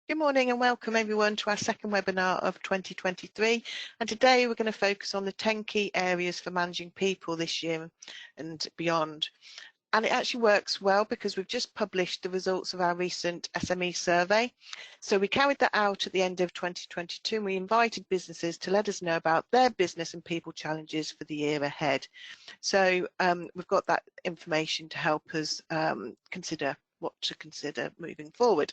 Good morning and welcome everyone to our second webinar of 2023, and today we're going to focus on the 10 key areas for managing people this year and beyond. And it actually works well because we've just published the results of our recent SME survey. So we carried that out at the end of 2022 and we invited businesses to let us know about their business and people challenges for the year ahead. So we've got that information to help us consider what to consider moving forward.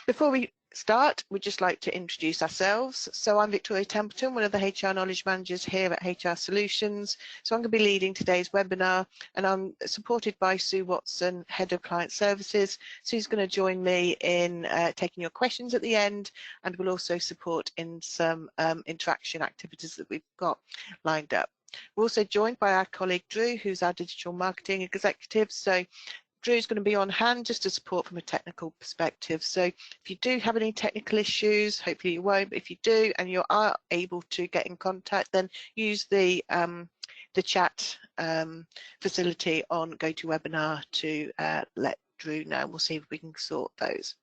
Before we start, we'd just like to introduce ourselves. So I'm Victoria Templeton, one of the HR Knowledge Managers here at HR Solutions. So I'm going to be leading today's webinar, and I'm supported by Sue Watson, Head of Client Services. Sue's going to join me in taking your questions at the end, and will also support in some interaction activities that we've got lined up. We're also joined by our colleague Drew, who's our Digital Marketing Executive. So Drew's going to be on hand just to support from a technical perspective. So if you do have any technical issues, hopefully you won't, but if you do and you are able to get in contact, then use the chat facility on GoToWebinar to let Drew know. We'll see if we can sort those.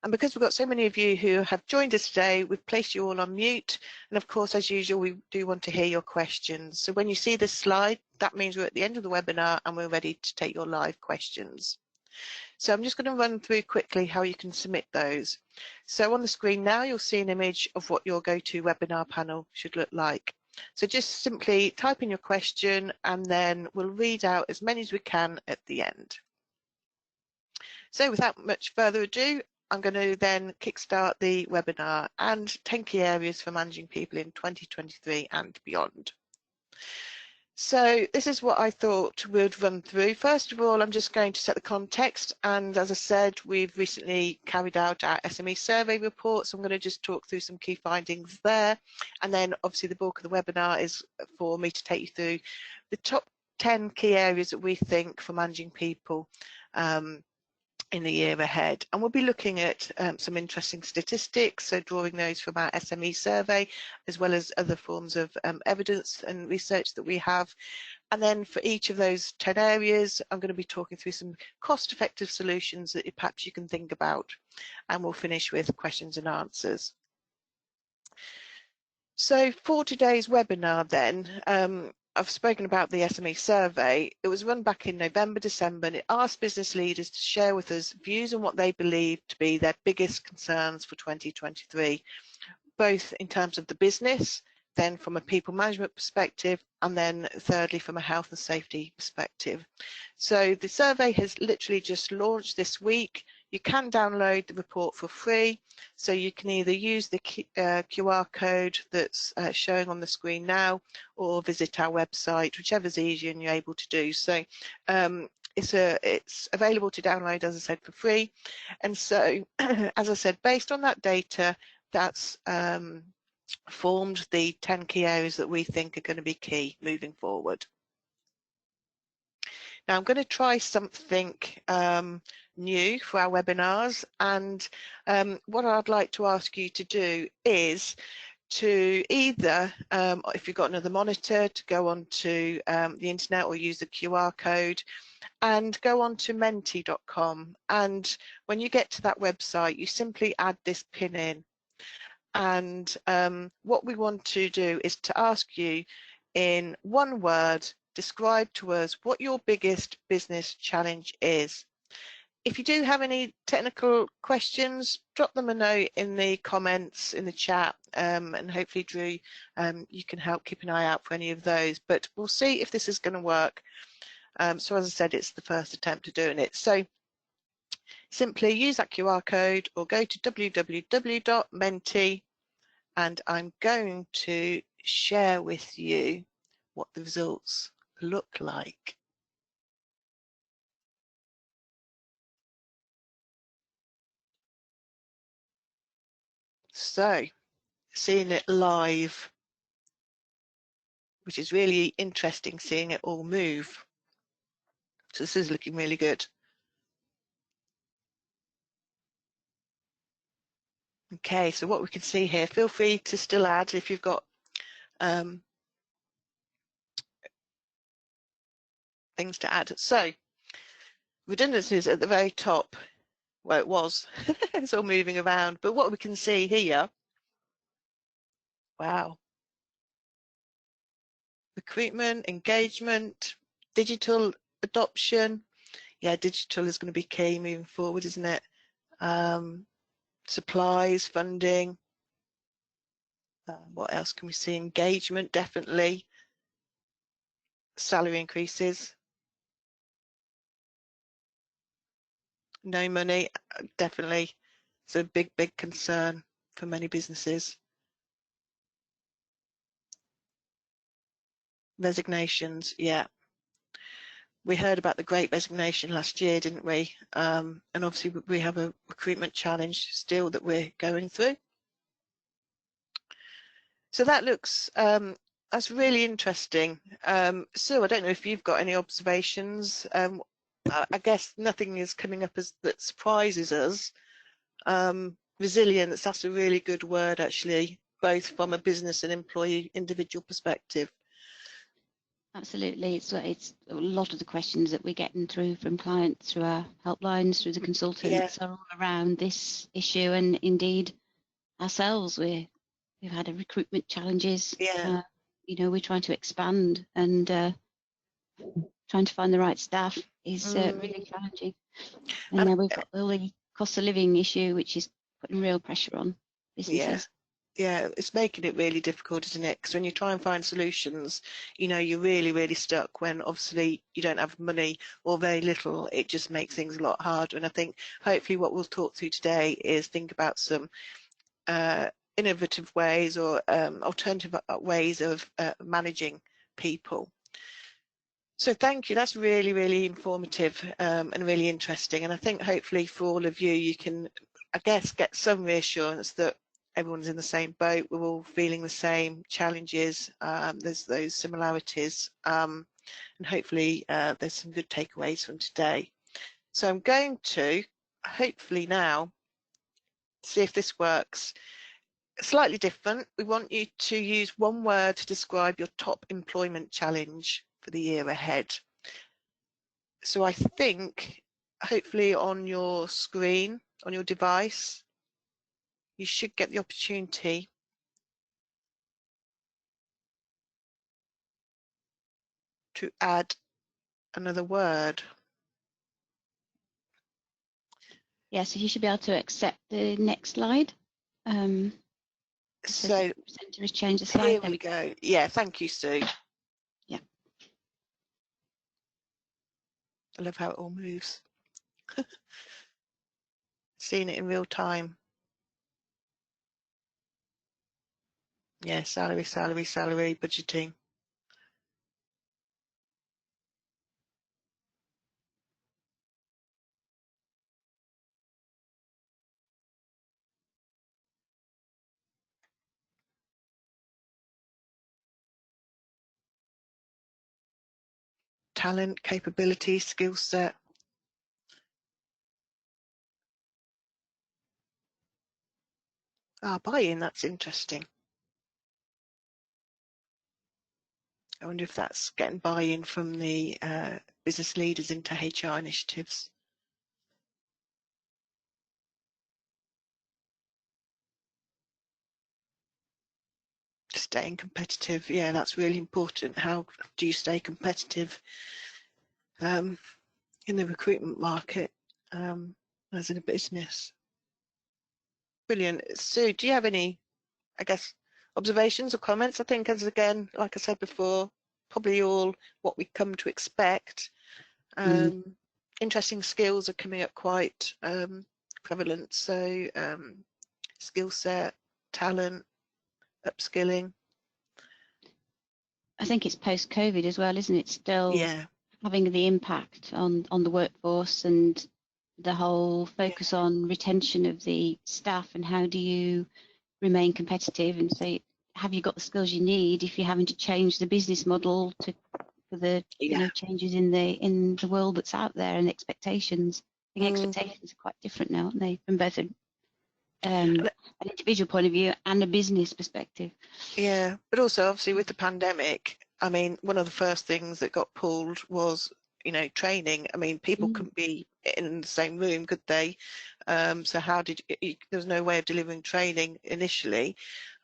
And because we've got so many of you who have joined us today, we've placed you all on mute. And of course, as usual, we do want to hear your questions. So when you see this slide, that means we're at the end of the webinar and we're ready to take your live questions. So I'm just going to run through quickly how you can submit those. So on the screen now, you'll see an image of what your GoToWebinar panel should look like. So just simply type in your question and then we'll read out as many as we can at the end. So without much further ado, I'm going to then kickstart the webinar and 10 key areas for managing people in 2023 and beyond. So this is what I thought we'd run through. First of all, I'm just going to set the context. And as I said, we've recently carried out our SME survey report. So I'm going to just talk through some key findings there. And then obviously the bulk of the webinar is for me to take you through the top 10 key areas that we think for managing people in the year ahead. And we'll be looking at some interesting statistics, so drawing those from our SME survey, as well as other forms of evidence and research that we have. And then for each of those 10 areas, I'm going to be talking through some cost-effective solutions that perhaps you can think about. And we'll finish with questions and answers. So for today's webinar then, I've spoken about the SME survey. It was run back in November, December, and it asked business leaders to share with us views on what they believe to be their biggest concerns for 2023, both in terms of the business, then from a people management perspective, and then thirdly from a health and safety perspective. So the survey has literally just launched this week. You can download the report for free, so you can either use the QR code that's showing on the screen now, or visit our website, whichever's easier and you're able to do. So it's available to download, as I said, for free. And so, as I said, based on that data, that's formed the 10 key areas that we think are going to be key moving forward. Now I'm going to try something new for our webinars, and what I'd like to ask you to do is to either, if you've got another monitor, to go onto the internet or use the QR code and go on to menti.com, and when you get to that website you simply add this pin in. And what we want to do is to ask you in one word, describe to us what your biggest business challenge is. If you do have any technical questions, drop them a note in the comments in the chat, and hopefully Drew, you can help keep an eye out for any of those, but we'll see if this is going to work. So as I said, it's the first attempt at doing it. So simply use that QR code or go to www.menti, and I'm going to share with you what the results look like. So, seeing it live, which is really interesting, seeing it all move. So this is looking really good. Okay, so what we can see here, feel free to still add if you've got things to add. So redundancies at the very top. Well, it was. It's all moving around. But what we can see here, wow, recruitment, engagement, digital adoption. Yeah, digital is going to be key moving forward, isn't it? Supplies, funding. What else can we see? Engagement, definitely. Salary increases. No money, definitely. It's a big, big concern for many businesses. Resignations, yeah. We heard about the Great Resignation last year, didn't we? And obviously we have a recruitment challenge still that we're going through. So that looks, that's really interesting. Sue, I don't know if you've got any observations. I guess nothing is coming up as that surprises us. Resilience, that's a really good word actually, both from a business and employee individual perspective. Absolutely, it's a lot of the questions that we're getting through from clients, through our helplines, through the consultants, are all around this issue, and indeed ourselves, we've had a recruitment challenges. Yeah. You know, we're trying to expand, and trying to find the right staff is really challenging. And now we've got the cost of living issue, which is putting real pressure on businesses. Yeah, it's making it really difficult, isn't it? Because when you try and find solutions, you know, you're really, really stuck when obviously you don't have money or very little. It just makes things a lot harder. And I think hopefully what we'll talk through today is think about some innovative ways or alternative ways of managing people. So thank you. That's really, really informative and really interesting. And I think hopefully for all of you, you can, I guess, get some reassurance that everyone's in the same boat. We're all feeling the same challenges. There's those similarities. And hopefully there's some good takeaways from today. So I'm going to hopefully now see if this works. Slightly different. We want you to use one word to describe your top employment challenge for the year ahead. So I think hopefully on your screen, on your device, you should get the opportunity to add another word. Yes, so you should be able to accept the next slide. So the presenter has changed the slide. Here we go. Yeah, thank you, Sue. Yeah. I love how it all moves. Seeing it in real time. Yeah, salary, salary, salary, budgeting. Talent, capability, skill set. Buy-in, that's interesting. I wonder if that's getting buy-in from the business leaders into HR initiatives. Staying competitive, yeah, that's really important. How do you stay competitive in the recruitment market as in a business? Brilliant. Sue, do you have any, I guess, observations or comments? I think, as again, like I said before, probably all what we come to expect. Interesting skills are coming up quite prevalent. So skill set, talent, upskilling. I think it's post-COVID as well, isn't it? Still having the impact on the workforce and the whole focus on retention of the staff, and how do you remain competitive and say, have you got the skills you need if you're having to change the business model for the you know, changes in the world that's out there and expectations. I think expectations are quite different now, aren't they, from both an individual point of view and a business perspective. Yeah, but also obviously with the pandemic, I mean, one of the first things that got pulled was, you know, training. I mean, people couldn't be in the same room, could they? So how did there was no way of delivering training initially,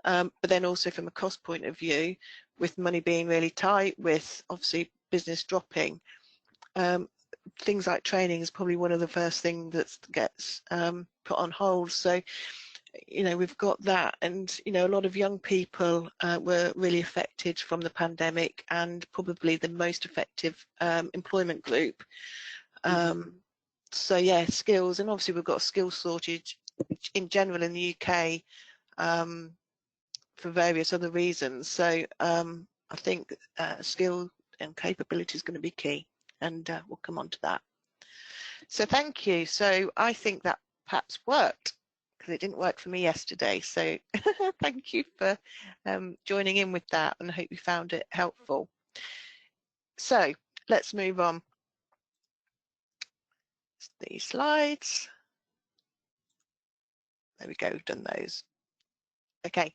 but then also from a cost point of view, with money being really tight, with obviously business dropping, things like training is probably one of the first things that gets put on hold. So, you know, we've got that, and you know, a lot of young people were really affected from the pandemic, and probably the most effective employment group. So yeah, skills, and obviously we've got a skills shortage in general in the UK for various other reasons. So I think skill and capability is going to be key, and we'll come on to that. So thank you. So I think that perhaps worked, because it didn't work for me yesterday. So thank you for joining in with that, and I hope you found it helpful. So let's move on. These slides. There we go, we've done those. Okay,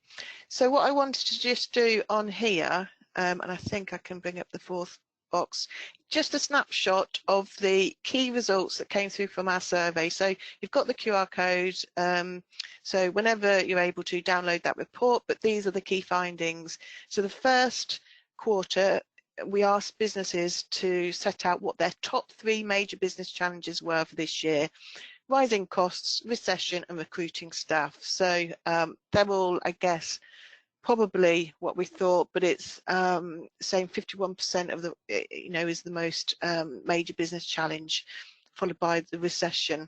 so what I wanted to just do on here, and I think I can bring up the fourth box, just a snapshot of the key results that came through from our survey. So you've got the QR code, so whenever you're able to download that report, but these are the key findings. So the first quarter, we asked businesses to set out what their top 3 major business challenges were for this year. Rising costs, recession, and recruiting staff. So they're all, I guess, probably what we thought, but it's saying 51% of the, you know, is the most major business challenge, followed by the recession.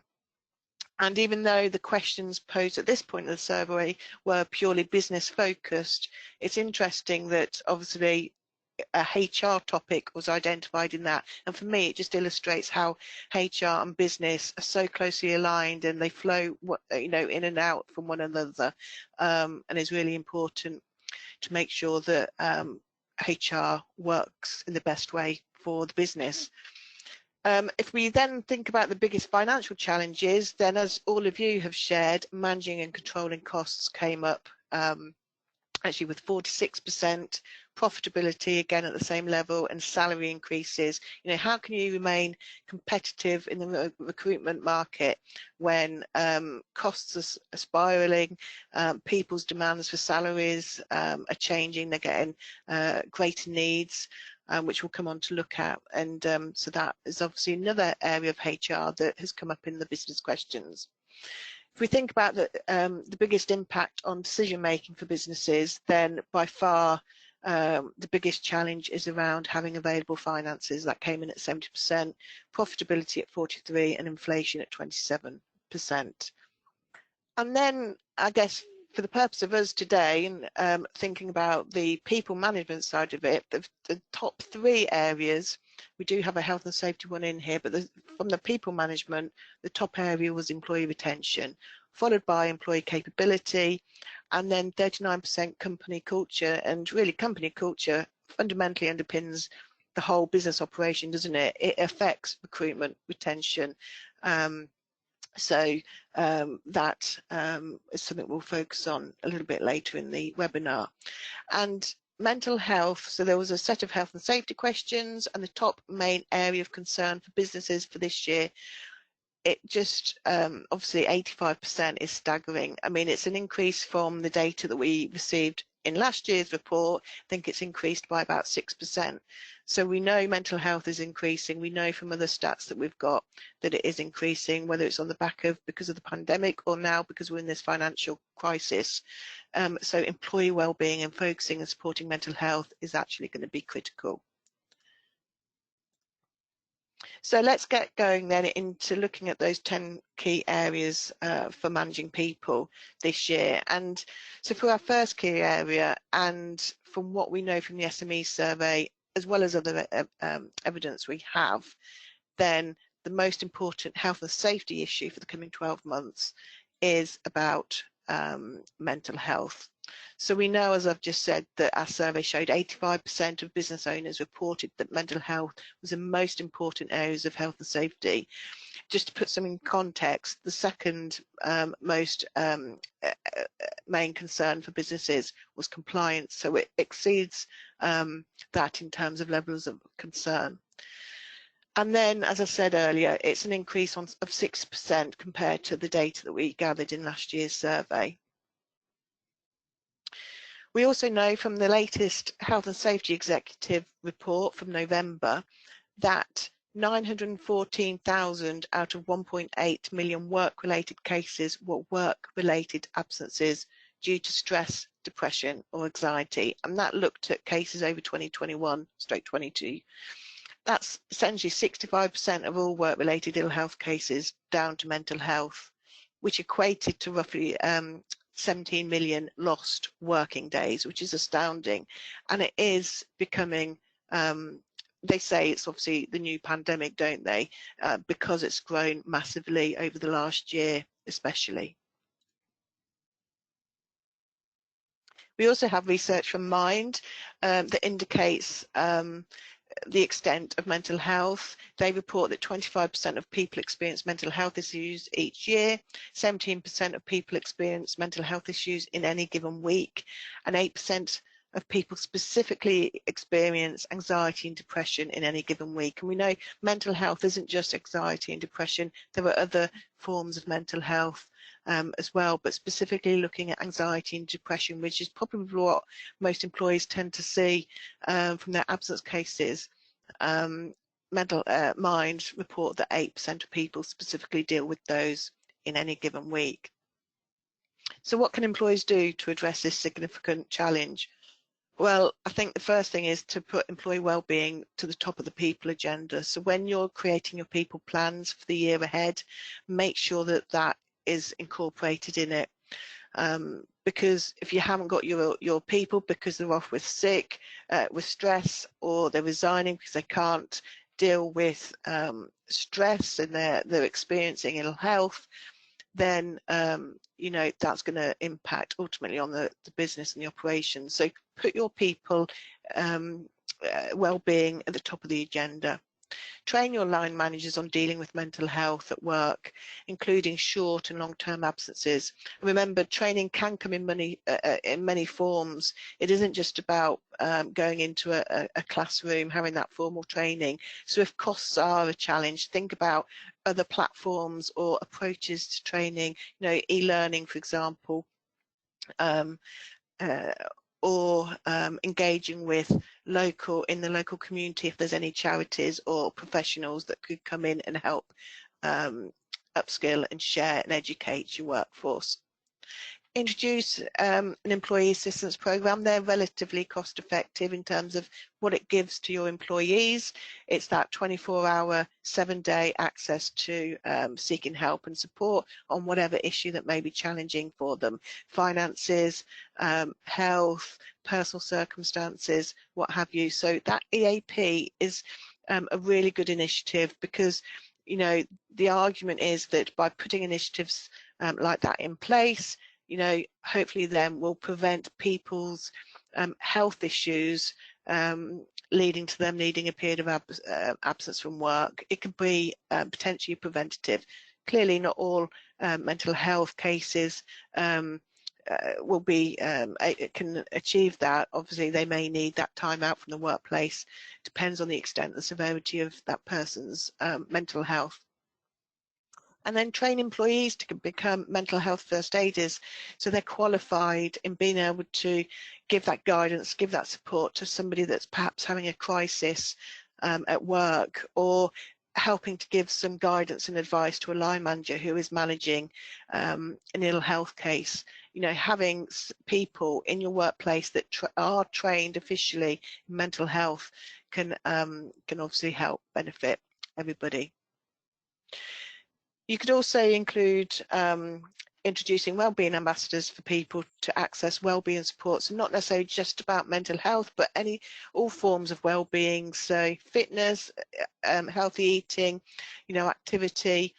And even though the questions posed at this point of the survey were purely business focused, it's interesting that obviously a HR topic was identified in that, and for me it just illustrates how HR and business are so closely aligned, and they flow, you know, in and out from one another, and it's really important to make sure that HR works in the best way for the business. If we then think about the biggest financial challenges, then as all of you have shared, managing and controlling costs came up, actually with 46%, profitability again at the same level, and salary increases. You know, how can you remain competitive in the recruitment market when costs are spiraling, people's demands for salaries are changing, they're getting greater needs, which we'll come on to look at. And so that is obviously another area of HR that has come up in the business questions. If we think about the biggest impact on decision making for businesses, then by far the biggest challenge is around having available finances. That came in at 70%, profitability at 43%, and inflation at 27%. And then I guess for the purpose of us today, and thinking about the people management side of it, the top 3 areas, we do have a health and safety one in here, but from the people management, the top area was employee retention, followed by employee capability, and then 39% company culture. And really, company culture fundamentally underpins the whole business operation, doesn't it? It affects recruitment, retention. So that is something we'll focus on a little bit later in the webinar. And mental health, so there was a set of health and safety questions, and the top main area of concern for businesses for this year, it just obviously 85% is staggering. I mean, it's an increase from the data that we received in last year's report. I think it's increased by about 6%. So we know mental health is increasing. We know from other stats that we've got that it is increasing, whether it's on the back of because of the pandemic, or now because we're in this financial crisis. So employee wellbeing and focusing and supporting mental health is actually going to be critical. So let's get going then into looking at those 10 key areas for managing people this year. And so for our first key area, and from what we know from the SME survey, as well as other evidence we have, then the most important health and safety issue for the coming 12 months is about mental health. So we know, as I've just said, that our survey showed 85% of business owners reported that mental health was the most important areas of health and safety. Just to put some in context, the second most main concern for businesses was compliance. So it exceeds that in terms of levels of concern. And then, as I said earlier, it's an increase of 6% compared to the data that we gathered in last year's survey. We also know from the latest Health and Safety Executive report from November that 914,000 out of 1.8 million work-related cases were work-related absences due to stress, depression or anxiety, and that looked at cases over 2021/22. That's essentially 65% of all work-related ill health cases down to mental health, which equated to roughly 17 million lost working days, which is astounding. And it is becoming, they say it's obviously the new pandemic, don't they? Because it's grown massively over the last year, especially. We also have research from Mind that indicates the extent of mental health. They report that 25% of people experience mental health issues each year, 17% of people experience mental health issues in any given week, and 8% of people specifically experience anxiety and depression in any given week. And we know mental health isn't just anxiety and depression, there are other forms of mental health as well, but specifically looking at anxiety and depression, which is probably what most employees tend to see from their absence cases. Mind report that 8% of people specifically deal with those in any given week. So what can employees do to address this significant challenge? Well, I think the first thing is to put employee wellbeing to the top of the people agenda. So when you're creating your people plans for the year ahead, make sure that that is incorporated in it. Because if you haven't got your people because they're off with sick, with stress, or they're resigning because they can't deal with stress and they're experiencing ill health, then you know that's going to impact ultimately on the business and the operations. So put your people well-being at the top of the agenda. Train your line managers on dealing with mental health at work, including short and long-term absences. Remember, training can come in many forms. It isn't just about going into a classroom, having that formal training. So if costs are a challenge, think about other platforms or approaches to training, you know, e-learning, for example, or engaging with in the local community if there's any charities or professionals that could come in and help upskill and share and educate your workforce. Introduce an employee assistance program. They're relatively cost effective in terms of what it gives to your employees. It's that 24-hour, 7-day access to seeking help and support on whatever issue that may be challenging for them. Finances, health, personal circumstances, what have you. So that EAP is a really good initiative because, you know, the argument is that by putting initiatives like that in place, you know, hopefully then will prevent people's health issues leading to them needing a period of absence from work. It could be potentially preventative. Clearly not all mental health cases will be, can achieve that. Obviously they may need that time out from the workplace. Depends on the extent, the severity of that person's mental health. And then train employees to become mental health first aiders, so they're qualified in being able to give that guidance, give that support to somebody that's perhaps having a crisis at work, or helping to give some guidance and advice to a line manager who is managing an ill health case. You know, having people in your workplace that are trained officially in mental health can obviously help benefit everybody. You could also include introducing wellbeing ambassadors for people to access wellbeing supports, and not necessarily just about mental health, but all forms of wellbeing. So fitness, healthy eating, you know, activity.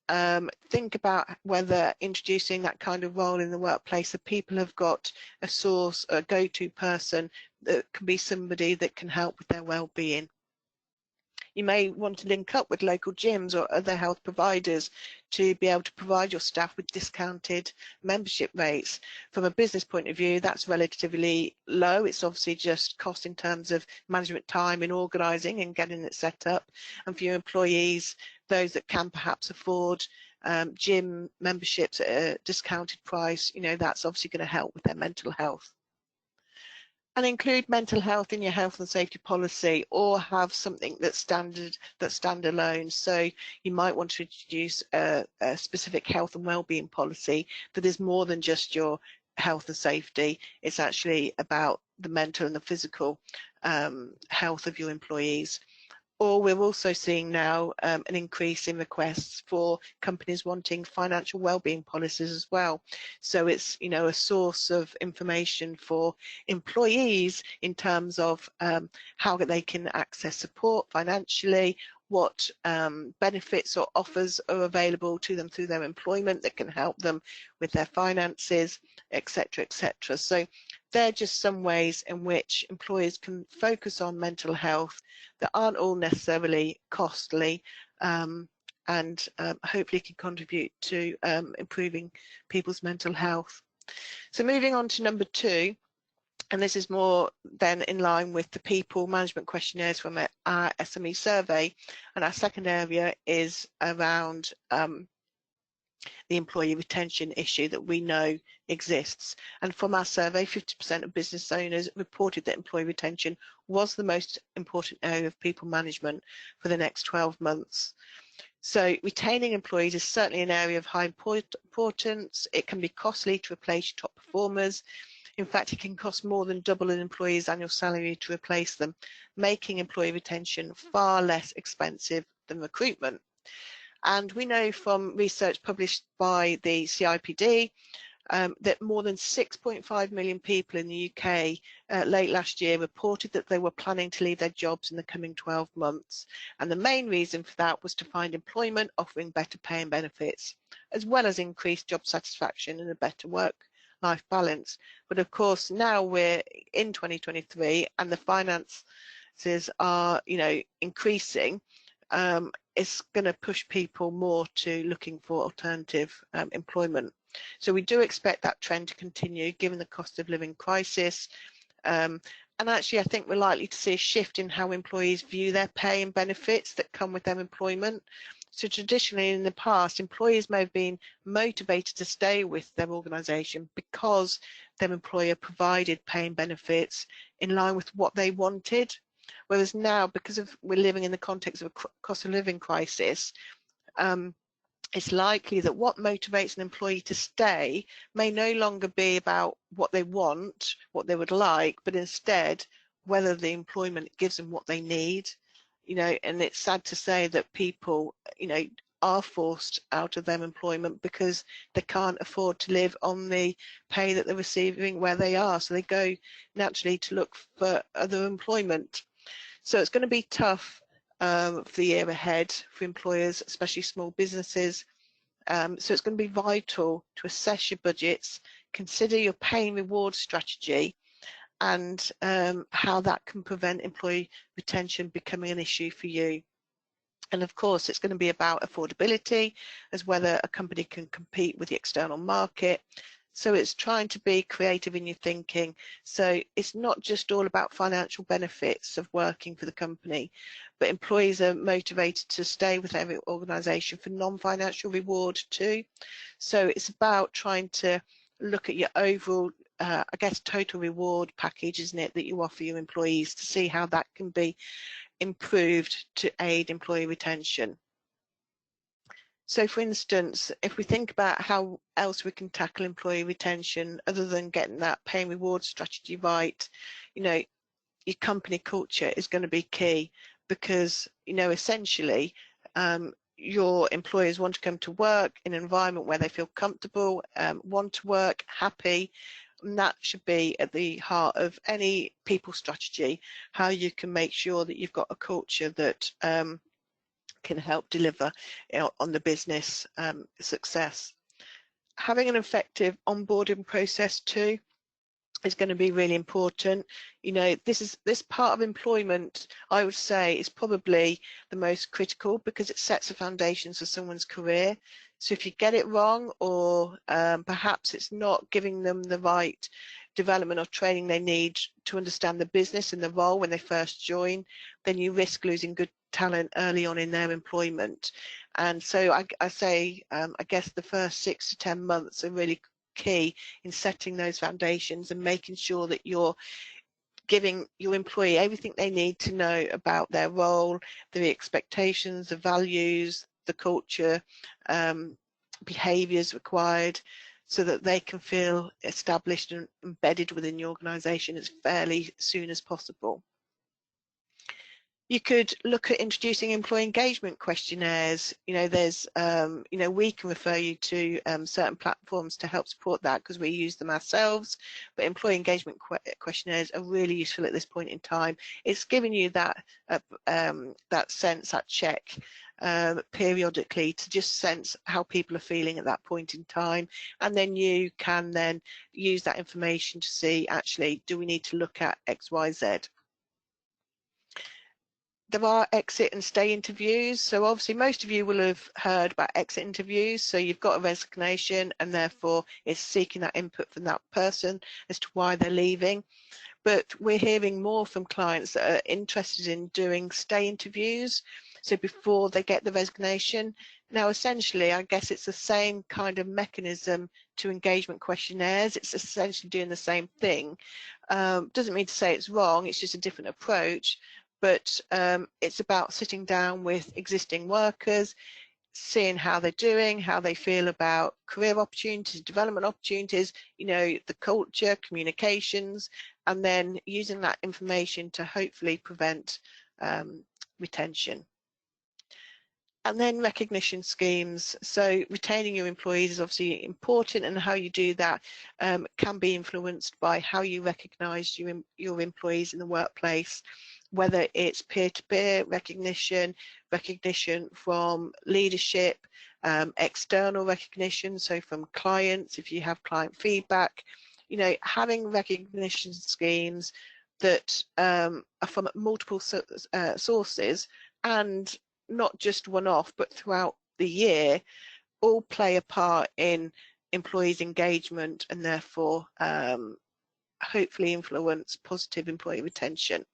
Think about whether introducing that kind of role in the workplace, so people have got a source, a go-to person that can be somebody that can help with their well-being. You may want to link up with local gyms or other health providers to be able to provide your staff with discounted membership rates. From a business point of view, that's relatively low. It's obviously just cost in terms of management time in organising and getting it set up. And for your employees, those that can perhaps afford gym memberships at a discounted price, you know, that's obviously going to help with their mental health. And include mental health in your health and safety policy, or have something that's standalone. So you might want to introduce a specific health and wellbeing policy that is more than just your health and safety. It's actually about the mental and the physical health of your employees. Or we're also seeing now an increase in requests for companies wanting financial wellbeing policies as well. So it's, you know, a source of information for employees in terms of how they can access support financially, what benefits or offers are available to them through their employment that can help them with their finances, etc., etc. So they're just some ways in which employers can focus on mental health that aren't all necessarily costly, and hopefully can contribute to improving people's mental health. So moving on to number 2, and this is more then in line with the people management questionnaires from our SME survey, and our second area is around the employee retention issue that we know exists. And from our survey, 50% of business owners reported that employee retention was the most important area of people management for the next 12 months. So retaining employees is certainly an area of high importance. It can be costly to replace top performers. In fact, it can cost more than double an employee's annual salary to replace them, making employee retention far less expensive than recruitment. And we know from research published by the CIPD that more than 6.5 million people in the UK late last year reported that they were planning to leave their jobs in the coming 12 months. And the main reason for that was to find employment offering better pay and benefits, as well as increased job satisfaction and a better work-life balance. But of course, now we're in 2023 and the finances are, you know, increasing. It's going to push people more to looking for alternative employment. So we do expect that trend to continue given the cost of living crisis. And actually, I think we're likely to see a shift in how employees view their pay and benefits that come with their employment. So traditionally in the past, employees may have been motivated to stay with their organisation because their employer provided pay and benefits in line with what they wanted. Whereas now, because we're living in the context of a cost of living crisis, it's likely that what motivates an employee to stay may no longer be about what they want, what they would like, but instead whether the employment gives them what they need. You know, and it's sad to say that people, you know, are forced out of their employment because they can't afford to live on the pay that they're receiving where they are. So they go naturally to look for other employment. So it's going to be tough for the year ahead for employers, especially small businesses. So it's going to be vital to assess your budgets, consider your pay and reward strategy, and how that can prevent employee retention becoming an issue for you. And of course, it's going to be about affordability, as whether a company can compete with the external market. So it's trying to be creative in your thinking. So it's not just all about financial benefits of working for the company, but employees are motivated to stay with every organisation for non-financial reward too. So it's about trying to look at your overall, I guess, total reward package, isn't it, that you offer your employees to see how that can be improved to aid employee retention. So for instance, if we think about how else we can tackle employee retention other than getting that pay and reward strategy right, you know, your company culture is going to be key because, you know, essentially your employers want to come to work in an environment where they feel comfortable, want to work, happy, and that should be at the heart of any people strategy, how you can make sure that you've got a culture that can help deliver, you know, on the business success. Having an effective onboarding process too. is going to be really important. You know, this part of employment, I would say, is probably the most critical because it sets the foundations for someone's career. So if you get it wrong, or perhaps it's not giving them the right development or training they need to understand the business and the role when they first join, then you risk losing good talent early on in their employment. And so I say, I guess the first 6 to 10 months are really key in setting those foundations and making sure that you're giving your employee everything they need to know about their role, the expectations, the values, the culture, behaviours required, so that they can feel established and embedded within the organisation as fairly soon as possible. You could look at introducing employee engagement questionnaires. You know, there's, you know, we can refer you to certain platforms to help support that because we use them ourselves, but employee engagement questionnaires are really useful at this point in time. It's giving you that that sense, that check periodically to just sense how people are feeling at that point in time, and then you can then use that information to see, actually, do we need to look at X, Y, Z? There are exit and stay interviews. So obviously most of you will have heard about exit interviews. So you've got a resignation and therefore it's seeking that input from that person as to why they're leaving. But we're hearing more from clients that are interested in doing stay interviews. So before they get the resignation. Now, essentially, I guess it's the same kind of mechanism to engagement questionnaires. It's essentially doing the same thing. Doesn't mean to say it's wrong, it's just a different approach. But it's about sitting down with existing workers, seeing how they're doing, how they feel about career opportunities, development opportunities, you know, the culture, communications, and then using that information to hopefully prevent retention. And then recognition schemes. So retaining your employees is obviously important, and how you do that can be influenced by how you recognise your employees in the workplace, whether it's peer-to-peer recognition, recognition from leadership, external recognition, so from clients, if you have client feedback, you know, having recognition schemes that are from multiple sources and not just one-off, but throughout the year, all play a part in employees' engagement and therefore hopefully influence positive employee retention.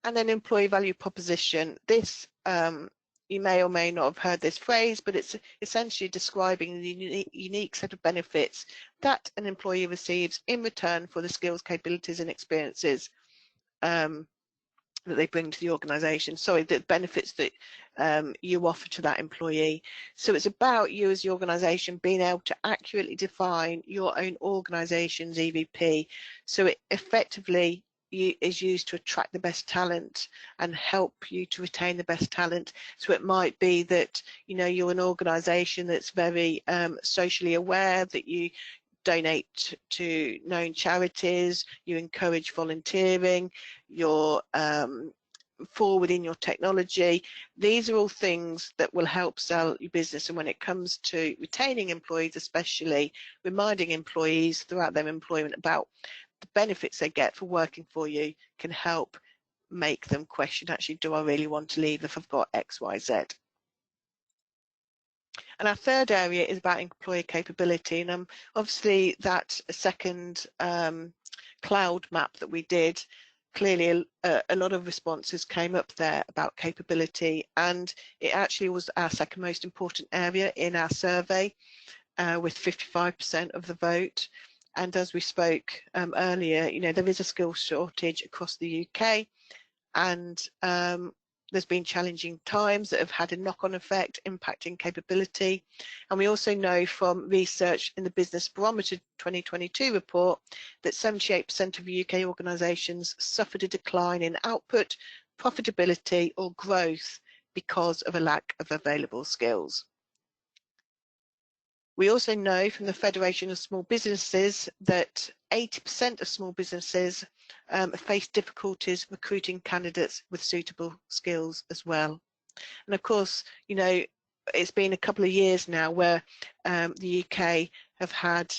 And then employee value proposition. This, you may or may not have heard this phrase, but it's essentially describing the unique set of benefits that an employee receives in return for the skills, capabilities and experiences that they bring to the organisation, sorry, the benefits that you offer to that employee. So it's about you as the organisation being able to accurately define your own organisation's EVP, so it effectively is used to attract the best talent and help you to retain the best talent. So it might be that, you know, you're an organisation that's very socially aware, that you donate to known charities, you encourage volunteering, you're forward in your technology. These are all things that will help sell your business, and when it comes to retaining employees, especially reminding employees throughout their employment about the benefits they get for working for you can help make them question, actually, do I really want to leave if I've got X, Y, Z? And our third area is about employer capability, and obviously that second cloud map that we did, clearly a lot of responses came up there about capability, and it actually was our second most important area in our survey with 55% of the vote. And as we spoke earlier, you know, there is a skills shortage across the UK, and there's been challenging times that have had a knock-on effect impacting capability. And we also know from research in the Business Barometer 2022 report that 78% of UK organisations suffered a decline in output, profitability or growth because of a lack of available skills. We also know from the Federation of Small Businesses that 80% of small businesses face difficulties recruiting candidates with suitable skills as well. And of course, you know, it's been a couple of years now where the UK have had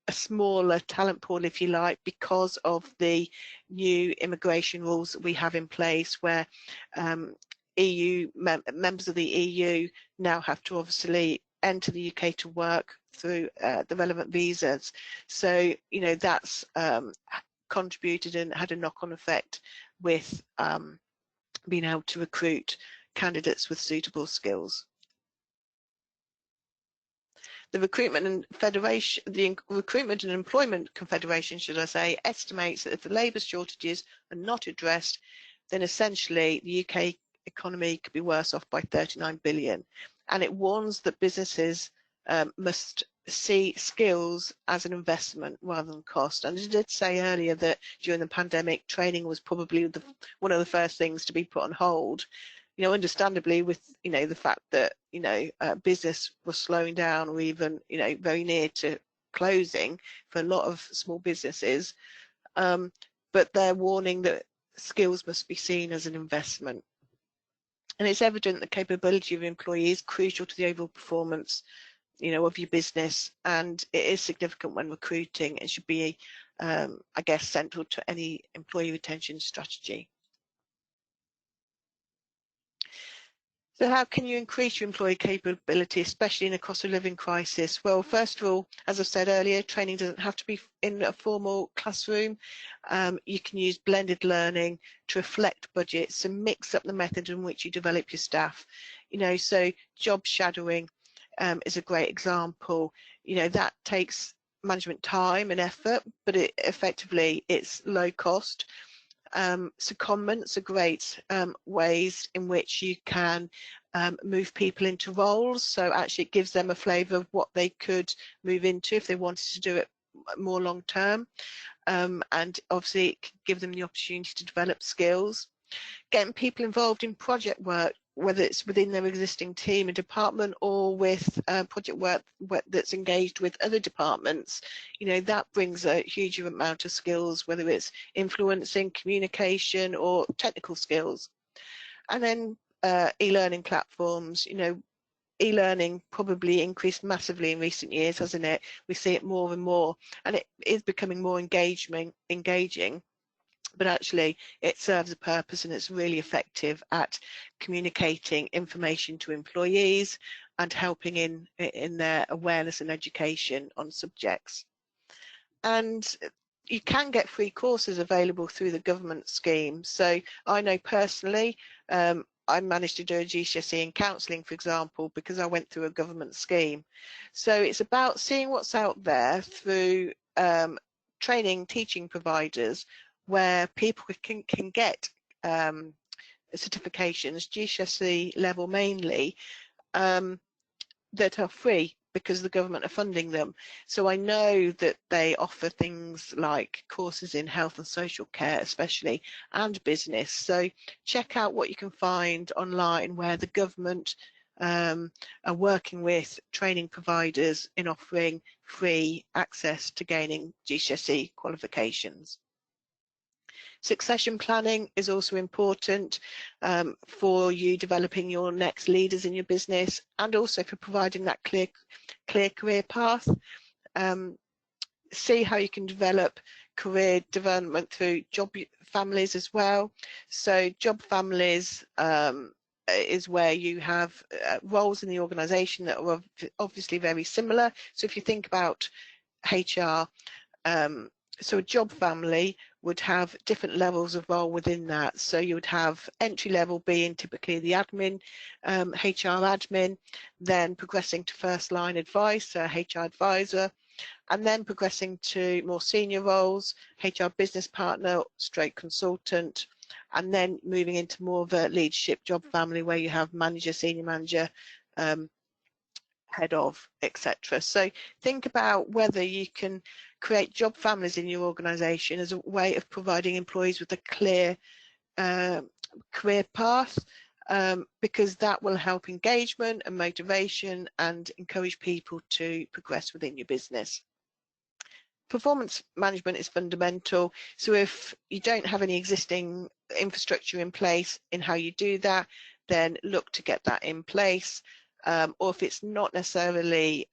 a smaller talent pool, if you like, because of the new immigration rules that we have in place, where members of the EU now have to obviously enter the UK to work through the relevant visas. So, you know, that's contributed and had a knock-on effect with being able to recruit candidates with suitable skills. The Recruitment and Employment Confederation, should I say, estimates that if the labour shortages are not addressed, then essentially the UK economy could be worse off by 39 billion. And it warns that businesses must see skills as an investment rather than cost. And I did say earlier that during the pandemic, training was probably one of the first things to be put on hold. You know, understandably, with, you know, the fact that, you know, business was slowing down, or even, you know, very near to closing for a lot of small businesses. But they're warning that skills must be seen as an investment. And it's evident the capability of employees is crucial to the overall performance, you know, of your business, and it is significant when recruiting. It should be, I guess, central to any employee retention strategy. So how can you increase your employee capability, especially in a cost of living crisis? Well, first of all, as I said earlier, training doesn't have to be in a formal classroom. You can use blended learning to reflect budgets and mix up the method in which you develop your staff. You know, so job shadowing is a great example. You know, that takes management time and effort, but it's low cost. Secondments are great ways in which you can move people into roles. So actually it gives them a flavour of what they could move into if they wanted to do it more long term. And obviously it can give them the opportunity to develop skills. Getting people involved in project work, whether it's within their existing team and department or with project work that's engaged with other departments, you know, that brings a huge amount of skills, whether it's influencing, communication, or technical skills. And then e-learning platforms, you know, e-learning probably increased massively in recent years, hasn't it? We see it more and more, and it is becoming more engaging. But actually it serves a purpose, and it's really effective at communicating information to employees and helping in their awareness and education on subjects. And you can get free courses available through the government scheme. So I know personally, I managed to do a GCSE in counselling, for example, because I went through a government scheme. So it's about seeing what's out there through training, teaching providers, where people can get certifications, GCSE level mainly, that are free because the government are funding them. So I know that they offer things like courses in health and social care especially, and business. So check out what you can find online where the government are working with training providers in offering free access to gaining GCSE qualifications. Succession planning is also important for you developing your next leaders in your business, and also for providing that clear career path. See how you can develop career development through job families as well. So job families is where you have roles in the organisation that are obviously very similar. So if you think about HR, so a job family would have different levels of role within that. So you would have entry level being typically the admin, HR admin, then progressing to first line advice, HR advisor, and then progressing to more senior roles, HR business partner, stroke consultant, and then moving into more of a leadership job family where you have manager, senior manager, head of, etc. So think about whether you can create job families in your organisation as a way of providing employees with a clear career path, because that will help engagement and motivation and encourage people to progress within your business. Performance management is fundamental. So if you don't have any existing infrastructure in place in how you do that, then look to get that in place. Or if it's not necessarily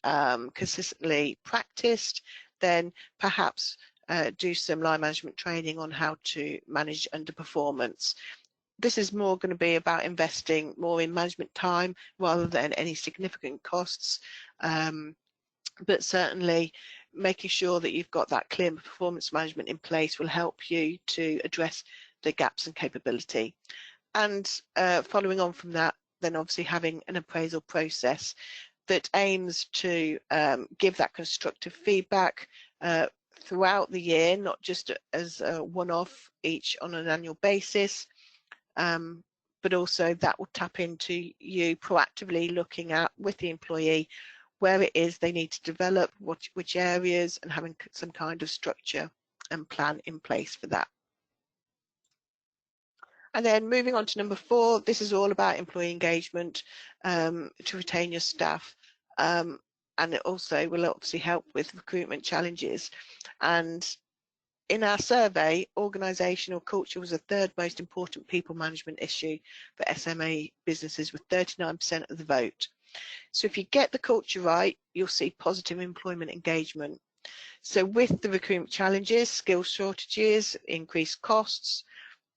consistently practiced, then perhaps do some line management training on how to manage underperformance. This is more going to be about investing more in management time rather than any significant costs, but certainly making sure that you've got that clear performance management in place will help you to address the gaps in capability. And following on from that, then obviously having an appraisal process that aims to give that constructive feedback throughout the year, not just as a one-off each on an annual basis, but also that will tap into you proactively looking at with the employee where it is they need to develop, which areas, and having some kind of structure and plan in place for that. And then moving on to number 4, this is all about employee engagement to retain your staff. And it also will obviously help with recruitment challenges. And in our survey, organisational culture was the 3rd most important people management issue for SME businesses, with 39% of the vote. So if you get the culture right, you'll see positive employment engagement. So with the recruitment challenges, skill shortages, increased costs,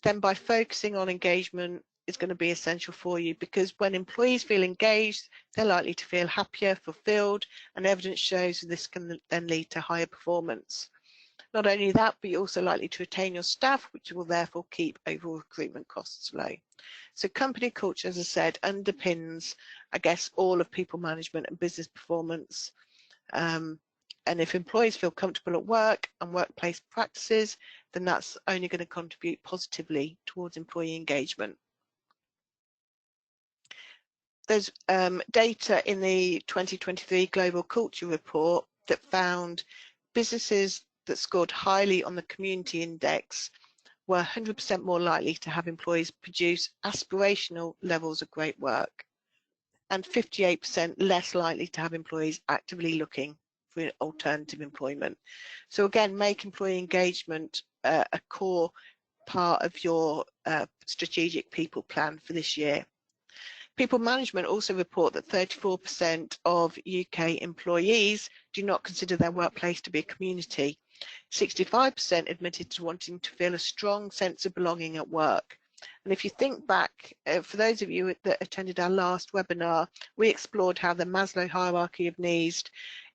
then by focusing on engagement is going to be essential for you, because when employees feel engaged, they're likely to feel happier, fulfilled, and evidence shows that this can then lead to higher performance. Not only that, but you're also likely to retain your staff, which will therefore keep overall recruitment costs low. So company culture, as I said, underpins, I guess, all of people management and business performance. And if employees feel comfortable at work and workplace practices, then that's only going to contribute positively towards employee engagement. There's data in the 2023 Global Culture Report that found businesses that scored highly on the Community Index were 100% more likely to have employees produce aspirational levels of great work, and 58% less likely to have employees actively looking for alternative employment. So again, make employee engagement a core part of your strategic people plan for this year. People management also report that 34% of UK employees do not consider their workplace to be a community. 65% admitted to wanting to feel a strong sense of belonging at work. And if you think back, for those of you that attended our last webinar, we explored how the Maslow hierarchy of needs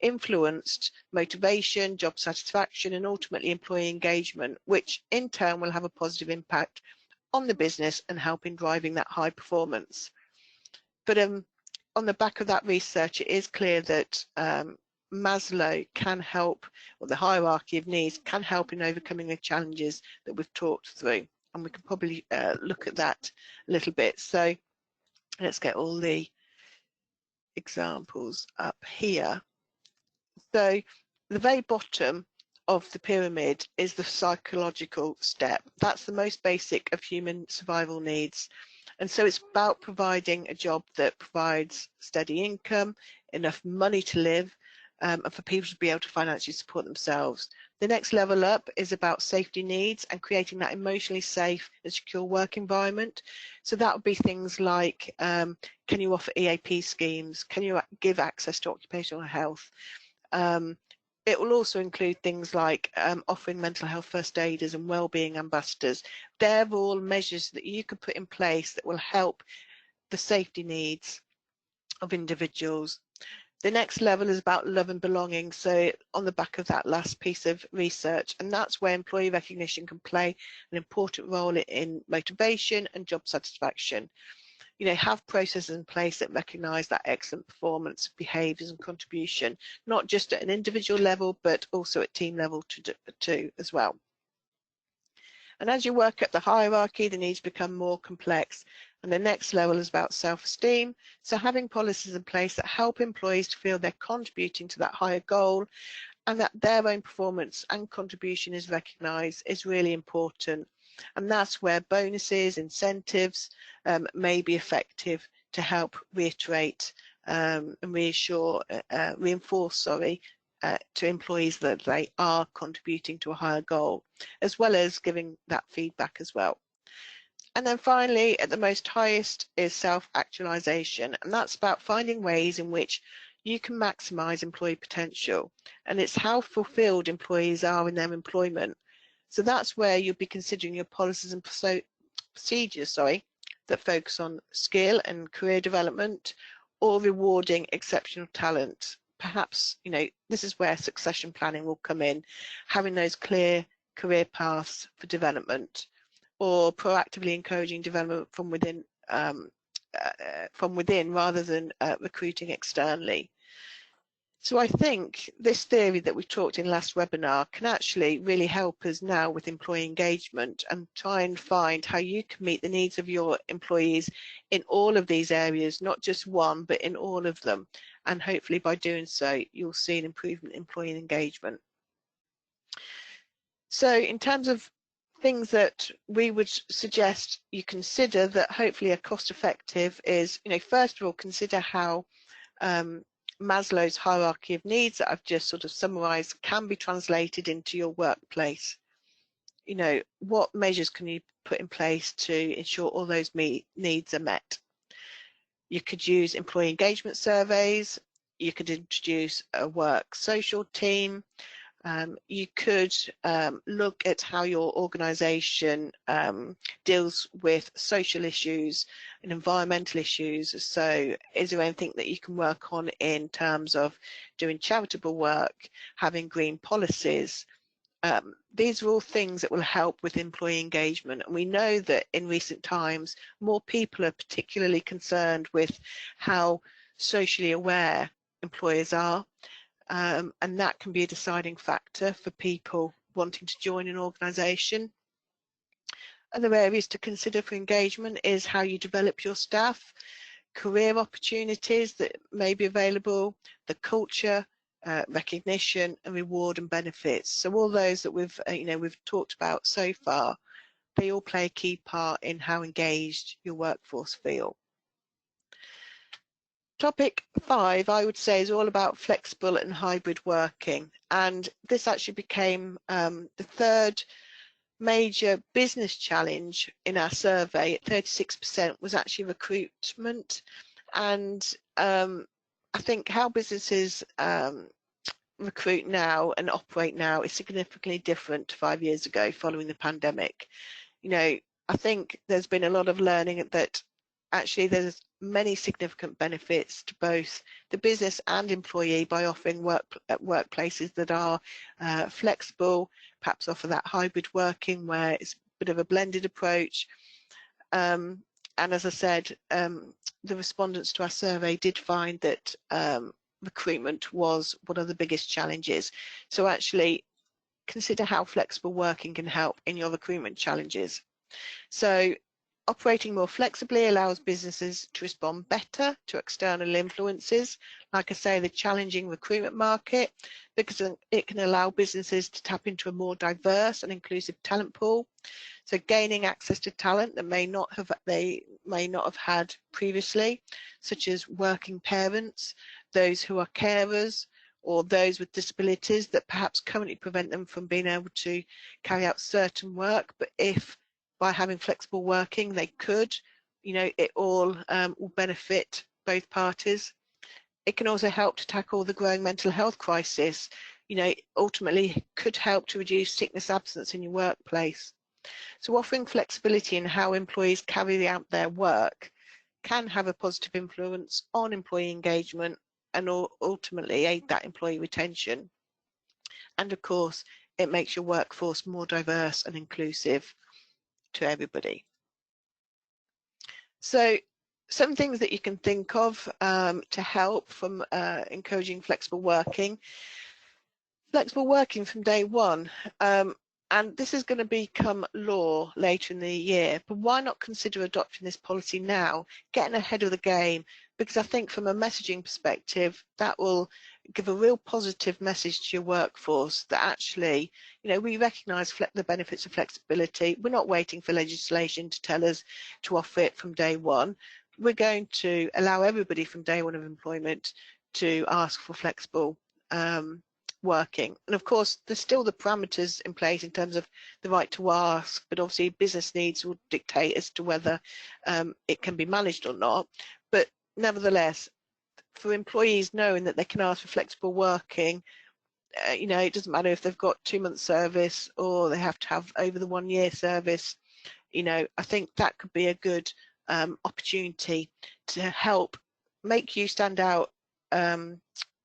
influenced motivation, job satisfaction, and ultimately employee engagement, which in turn will have a positive impact on the business and help in driving that high performance. But on the back of that research, it is clear that Maslow can help, or the hierarchy of needs can help in overcoming the challenges that we've talked through. And we can probably look at that a little bit. So let's get all the examples up here. So the very bottom of the pyramid is the psychological step. That's the most basic of human survival needs. And so it's about providing a job that provides steady income, enough money to live, and for people to be able to financially support themselves. The next level up is about safety needs and creating that emotionally safe and secure work environment. So that would be things like, can you offer EAP schemes? Can you give access to occupational health? It will also include things like offering mental health first aiders and wellbeing ambassadors. They're all measures that you could put in place that will help the safety needs of individuals. The next level is about love and belonging, so on the back of that last piece of research, and that's where employee recognition can play an important role in motivation and job satisfaction. You know, have processes in place that recognise that excellent performance, behaviours and contribution, not just at an individual level, but also at team level too as well. And as you work up the hierarchy, the needs become more complex. And the next level is about self-esteem. So having policies in place that help employees to feel they're contributing to that higher goal and that their own performance and contribution is recognised is really important. And that's where bonuses, incentives may be effective to help reiterate and reinforce to employees that they are contributing to a higher goal, as well as giving that feedback as well. And then finally, at the most highest is self-actualization, and that's about finding ways in which you can maximise employee potential, and it's how fulfilled employees are in their employment. So that's where you'll be considering your policies and procedures, that focus on skill and career development, or rewarding exceptional talent. Perhaps, this is where succession planning will come in, having those clear career paths for development, or proactively encouraging development from within rather than recruiting externally. So I think this theory that we talked in last webinar can actually really help us now with employee engagement and try and find how you can meet the needs of your employees in all of these areas, not just one, but in all of them. And hopefully by doing so, you'll see an improvement in employee engagement. So in terms of things that we would suggest you consider that hopefully are cost effective is, first of all, consider how Maslow's hierarchy of needs that I've just sort of summarized can be translated into your workplace. What measures can you put in place to ensure all those needs are met? You could use employee engagement surveys. You could introduce a work social team. You could look at how your organisation deals with social issues and environmental issues. So is there anything that you can work on in terms of doing charitable work, having green policies? These are all things that will help with employee engagement. And we know that in recent times, more people are particularly concerned with how socially aware employers are. And that can be a deciding factor for people wanting to join an organisation. Other areas to consider for engagement is how you develop your staff, career opportunities that may be available, the culture, recognition and reward and benefits. So all those that we've talked about so far, they all play a key part in how engaged your workforce feel. Topic 5, I would say, is all about flexible and hybrid working, and this actually became the third major business challenge in our survey. At 36% was actually recruitment, and I think how businesses recruit now and operate now is significantly different to 5 years ago following the pandemic. I think there's been a lot of learning that actually there's many significant benefits to both the business and employee by offering workplaces that are flexible, perhaps offer that hybrid working where it's a bit of a blended approach. And as I said, the respondents to our survey did find that recruitment was one of the biggest challenges. So actually consider how flexible working can help in your recruitment challenges. So operating more flexibly allows businesses to respond better to external influences, like I say, the challenging recruitment market, because it can allow businesses to tap into a more diverse and inclusive talent pool. So gaining access to talent that they may not have had previously, such as working parents, those who are carers, or those with disabilities that perhaps currently prevent them from being able to carry out certain work, but if by having flexible working they could, it all will benefit both parties. It can also help to tackle the growing mental health crisis. Ultimately could help to reduce sickness absence in your workplace. So offering flexibility in how employees carry out their work can have a positive influence on employee engagement and ultimately aid that employee retention. And of course, it makes your workforce more diverse and inclusive to everybody. So some things that you can think of to help from encouraging flexible working from day one. And this is going to become law later in the year, but why not consider adopting this policy now, getting ahead of the game? Because I think from a messaging perspective, that will give a real positive message to your workforce that actually, we recognise the benefits of flexibility. We're not waiting for legislation to tell us to offer it from day one. We're going to allow everybody from day one of employment to ask for flexible working. And of course, there's still the parameters in place in terms of the right to ask, but obviously business needs will dictate as to whether it can be managed or not. But nevertheless, for employees knowing that they can ask for flexible working. You know, it doesn't matter if they've got 2 months service or they have to have over the 1 year service. You know, I think that could be a good opportunity to help make you stand out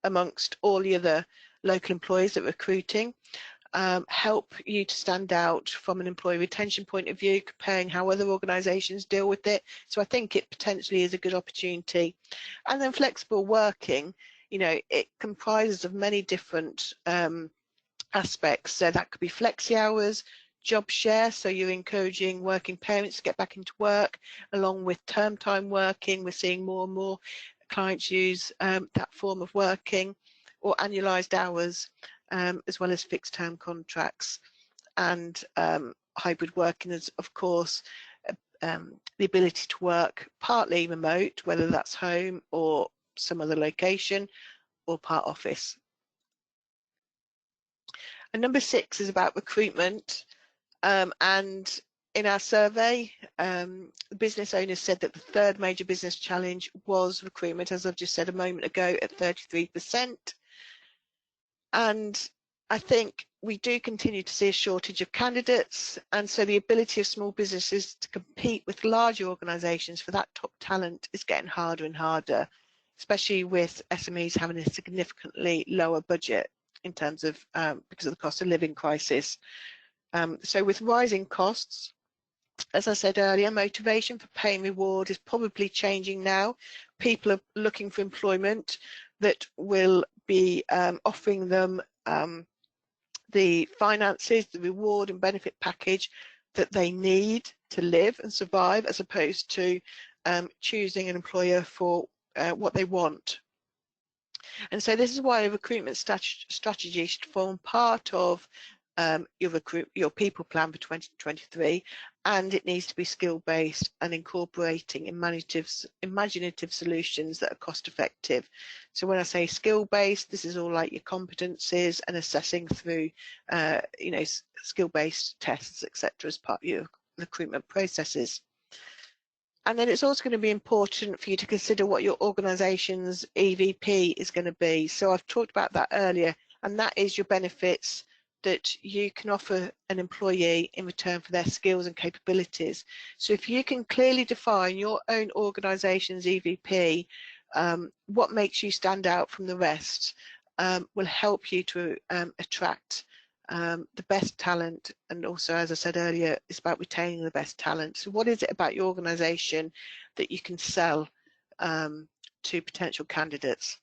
amongst all the other local employees that are recruiting, help you to stand out from an employee retention point of view, comparing how other organisations deal with it. So I think it potentially is a good opportunity. And then flexible working, you know, it comprises of many different aspects. So that could be flexi hours, job share, so you're encouraging working parents to get back into work, along with term time working. We're seeing more and more clients use that form of working, or annualised hours, as well as fixed term contracts. And hybrid working is, of course, the ability to work partly remote, whether that's home or some other location, or part office. And number 6 is about recruitment. And in our survey, the business owners said that the third major business challenge was recruitment, as I've just said a moment ago, at 33%. And I think we do continue to see a shortage of candidates, and so the ability of small businesses to compete with larger organisations for that top talent is getting harder and harder, especially with SMEs having a significantly lower budget in terms of because of the cost of living crisis. So with rising costs, as I said earlier, motivation for pay and reward is probably changing now. People are looking for employment that will be offering them the finances, the reward and benefit package that they need to live and survive, as opposed to choosing an employer for what they want. And so this is why a recruitment strategy should form part of your people plan for 2023, and it needs to be skill-based and incorporating imaginative solutions that are cost-effective. So when I say skill-based, this is all like your competencies and assessing through you know, skill-based tests, etc., as part of your recruitment processes. And then it's also going to be important for you to consider what your organisation's EVP is going to be. So I've talked about that earlier, and that is your benefits that you can offer an employee in return for their skills and capabilities. So if you can clearly define your own organisation's EVP, what makes you stand out from the rest will help you to attract the best talent. And also, as I said earlier, it's about retaining the best talent. So what is it about your organisation that you can sell to potential candidates?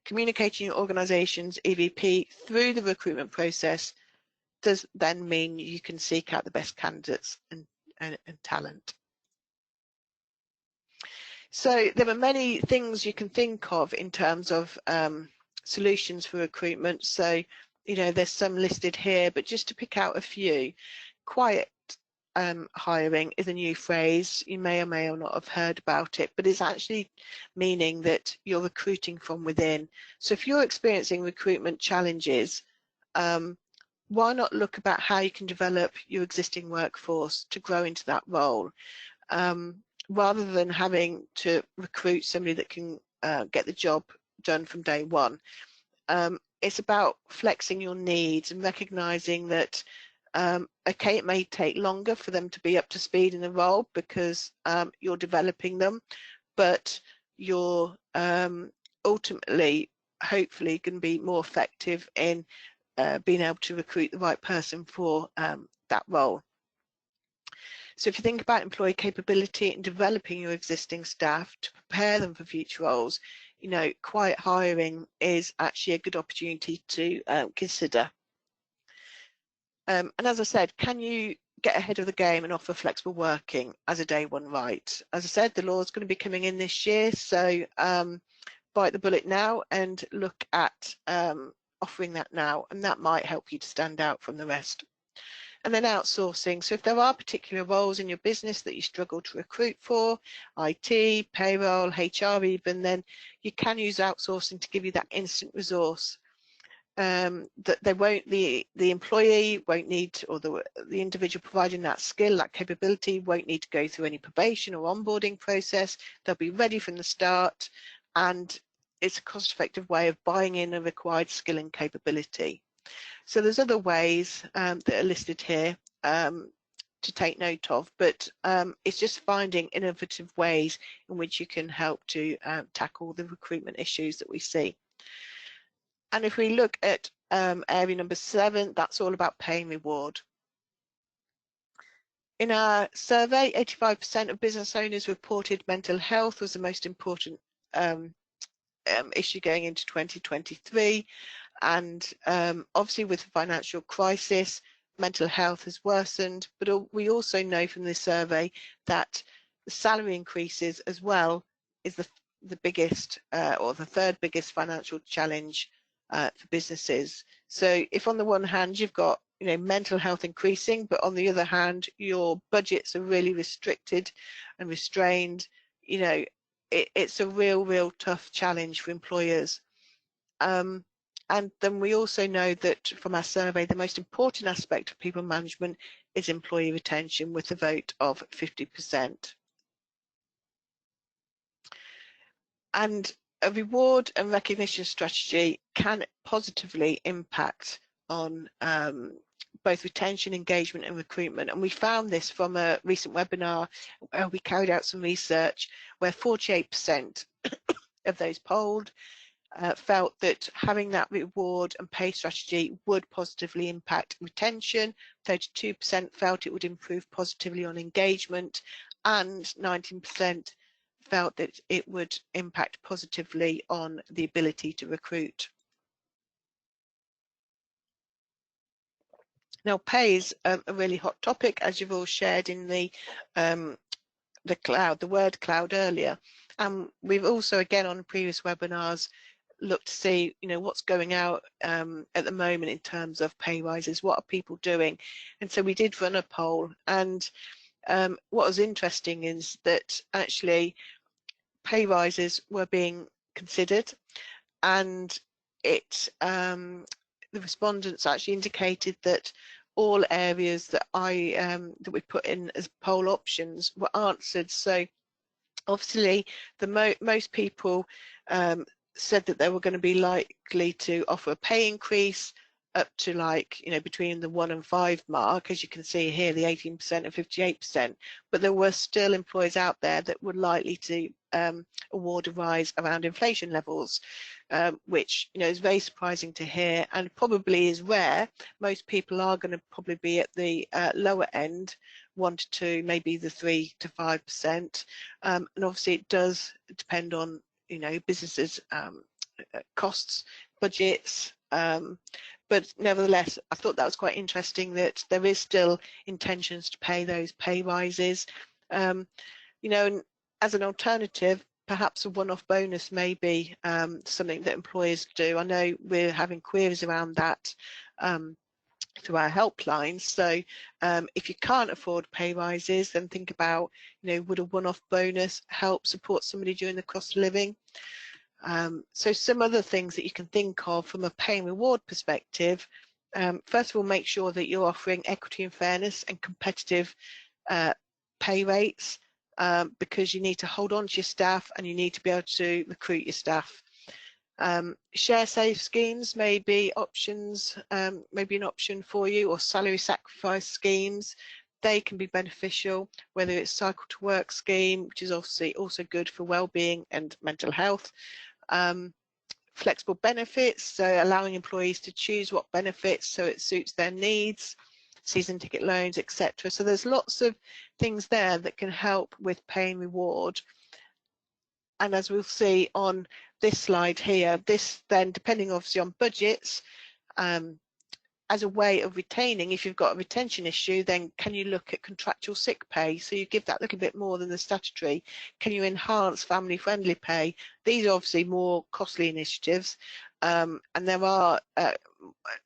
Communicating your organisation's EVP through the recruitment process does then mean you can seek out the best candidates and talent. So there are many things you can think of in terms of solutions for recruitment. So, you know, there's some listed here, but just to pick out a few, quiet hiring is a new phrase. You may or may not have heard about it, but it's actually meaning that you're recruiting from within. So if you're experiencing recruitment challenges, why not look about how you can develop your existing workforce to grow into that role, rather than having to recruit somebody that can get the job done from day one. It's about flexing your needs and recognising that okay, it may take longer for them to be up to speed in the role because you're developing them, but you're ultimately, hopefully, going to be more effective in being able to recruit the right person for that role. So if you think about employee capability and developing your existing staff to prepare them for future roles, you know, quiet hiring is actually a good opportunity to consider. And as I said, can you get ahead of the game and offer flexible working as a day one right? As I said, the law is going to be coming in this year, so bite the bullet now and look at offering that now, and that might help you to stand out from the rest. And then outsourcing. So if there are particular roles in your business that you struggle to recruit for, IT, payroll, HR even, then you can use outsourcing to give you that instant resource. That they won't, the employee won't need, or the individual providing that skill, that capability, won't need to go through any probation or onboarding process. They'll be ready from the start, and it's a cost-effective way of buying in a required skill and capability. So there's other ways that are listed here to take note of, but it's just finding innovative ways in which you can help to tackle the recruitment issues that we see. And if we look at area number 7, that's all about pay and reward. In our survey, 85% of business owners reported mental health was the most important issue going into 2023. And obviously with the financial crisis, mental health has worsened, but we also know from this survey that the salary increases as well is the biggest or the third biggest financial challenge for businesses. So if on the one hand you've got mental health increasing, but on the other hand your budgets are really restricted and restrained, it's a real tough challenge for employers. And then we also know that from our survey, the most important aspect of people management is employee retention, with a vote of 50%. And a reward and recognition strategy can positively impact on both retention, engagement and recruitment. And we found this from a recent webinar where we carried out some research where 48% of those polled felt that having that reward and pay strategy would positively impact retention, 32% felt it would improve positively on engagement, and 19% felt that it would impact positively on the ability to recruit. Now, pay is a really hot topic, as you've all shared in the word cloud earlier. And we've also, again, on previous webinars, look to see what's going out at the moment in terms of pay rises. What are people doing? And so we did run a poll, and what was interesting is that actually pay rises were being considered, and the respondents actually indicated that all areas that that we put in as poll options were answered. So obviously most people said that they were going to be likely to offer a pay increase up to between the 1 and 5 mark, as you can see here, the 18% and 58%, but there were still employers out there that were likely to award a rise around inflation levels, which is very surprising to hear and probably is rare. Most people are going to probably be at the lower end, 1 to 2, maybe the 3 to 5%, and obviously it does depend on businesses' costs, budgets, but nevertheless I thought that was quite interesting that there is still intentions to pay those pay rises. And as an alternative, perhaps a one-off bonus may be something that employers do. I know we're having queries around that through our helpline. So if you can't afford pay rises, then think about, would a one-off bonus help support somebody during the cost of living? So some other things that you can think of from a pay and reward perspective, first of all, make sure that you're offering equity and fairness and competitive pay rates, because you need to hold on to your staff and you need to be able to recruit your staff. Share save schemes may be options, maybe an option for you, or salary sacrifice schemes. They can be beneficial, whether it's cycle to work scheme, which is obviously also good for well-being and mental health. Flexible benefits, so allowing employees to choose what benefits so it suits their needs, season ticket loans, etc. So there's lots of things there that can help with pay and reward. And as we'll see on this slide here, this then, depending obviously on budgets, as a way of retaining, if you've got a retention issue, then can you look at contractual sick pay? So you give that a little bit more than the statutory. Can you enhance family-friendly pay? These are obviously more costly initiatives, and there are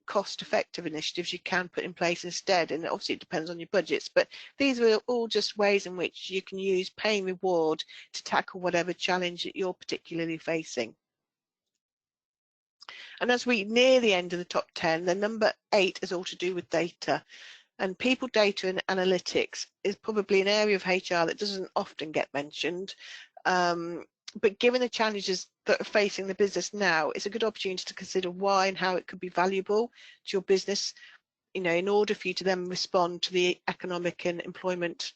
cost-effective initiatives you can put in place instead, and obviously it depends on your budgets, but these are all just ways in which you can use pay and reward to tackle whatever challenge that you're particularly facing. And as we near the end of the top 10, the number 8 is all to do with data. And people, data and analytics is probably an area of HR that doesn't often get mentioned. but given the challenges that are facing the business now, it's a good opportunity to consider why and how it could be valuable to your business, in order for you to then respond to the economic and employment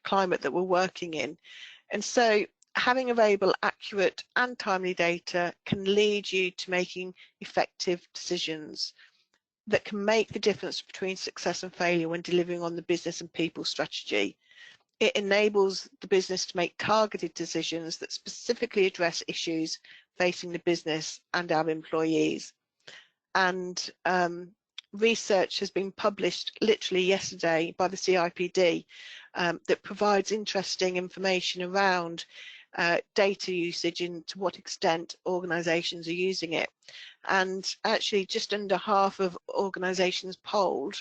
climate that we're working in. And so having available accurate and timely data can lead you to making effective decisions that can make the difference between success and failure when delivering on the business and people strategy. It enables the business to make targeted decisions that specifically address issues facing the business and our employees. And research has been published literally yesterday by the CIPD that provides interesting information around data usage and to what extent organisations are using it. And actually just under half of organisations polled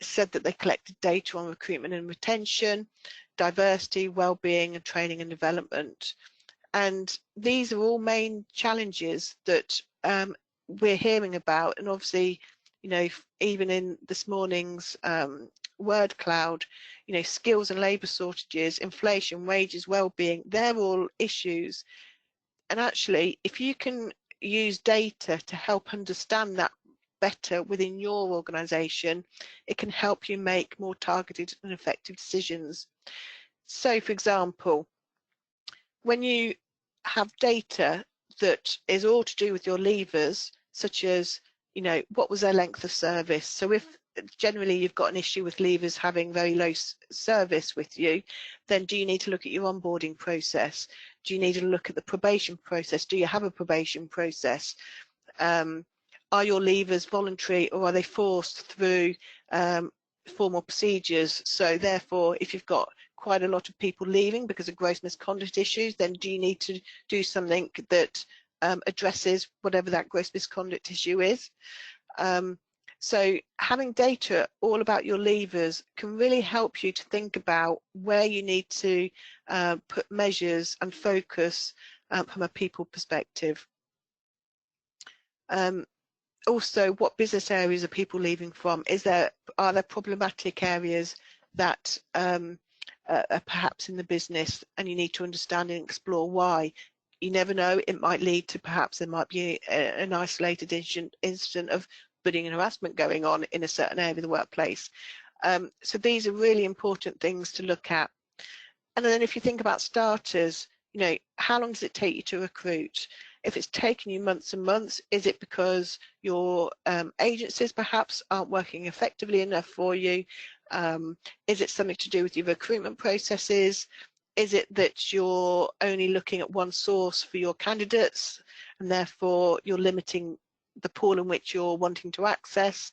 said that they collected data on recruitment and retention, diversity, well-being and training and development. And these are all main challenges that we're hearing about, and obviously, even in this morning's word cloud, skills and labour shortages, inflation, wages, well-being, they're all issues. And actually, if you can use data to help understand that better within your organisation, it can help you make more targeted and effective decisions. So, for example, when you have data that is all to do with your leavers, such as, what was their length of service? So if generally you've got an issue with leavers having very low service with you, then do you need to look at your onboarding process? Do you need to look at the probation process? Do you have a probation process? Are your leavers voluntary or are they forced through formal procedures? So therefore, if you've got quite a lot of people leaving because of gross misconduct issues, then do you need to do something that addresses whatever that gross misconduct issue is? So having data all about your leavers can really help you to think about where you need to put measures and focus from a people perspective. Also, what business areas are people leaving from? Are there problematic areas that are perhaps in the business, and you need to understand and explore why? You never know, it might lead to perhaps there might be an isolated incident of bullying and harassment going on in a certain area of the workplace. So these are really important things to look at. And then if you think about starters, how long does it take you to recruit? If it's taken you months and months, is it because your agencies perhaps aren't working effectively enough for you? Is it something to do with your recruitment processes? Is it that you're only looking at one source for your candidates and therefore you're limiting the pool in which you're wanting to access?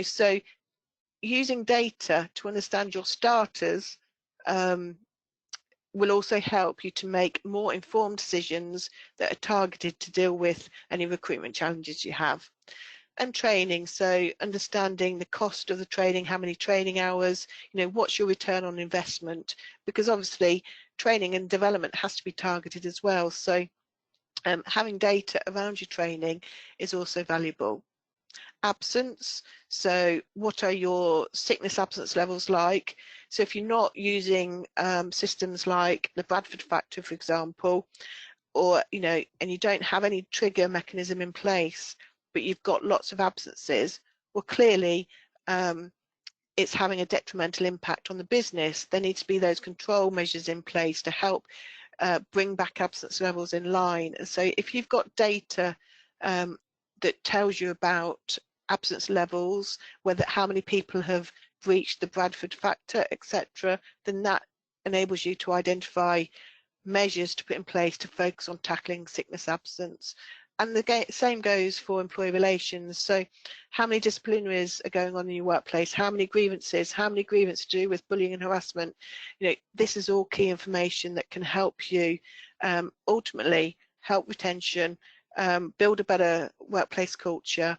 So using data to understand your starters will also help you to make more informed decisions that are targeted to deal with any recruitment challenges you have. And training, so understanding the cost of the training, how many training hours, what's your return on investment, because obviously training and development has to be targeted as well. So having data around your training is also valuable. Absence, so what are your sickness absence levels like? So if you're not using systems like the Bradford factor, for example, or and you don't have any trigger mechanism in place, but you've got lots of absences, well, clearly it's having a detrimental impact on the business. There need to be those control measures in place to help bring back absence levels in line. And so if you've got data that tells you about absence levels, how many people have breached the Bradford factor, etc., then that enables you to identify measures to put in place to focus on tackling sickness absence. And the same goes for employee relations. So how many disciplinaries are going on in your workplace? How many grievances? How many grievances to do with bullying and harassment? This is all key information that can help you ultimately help retention, build a better workplace culture,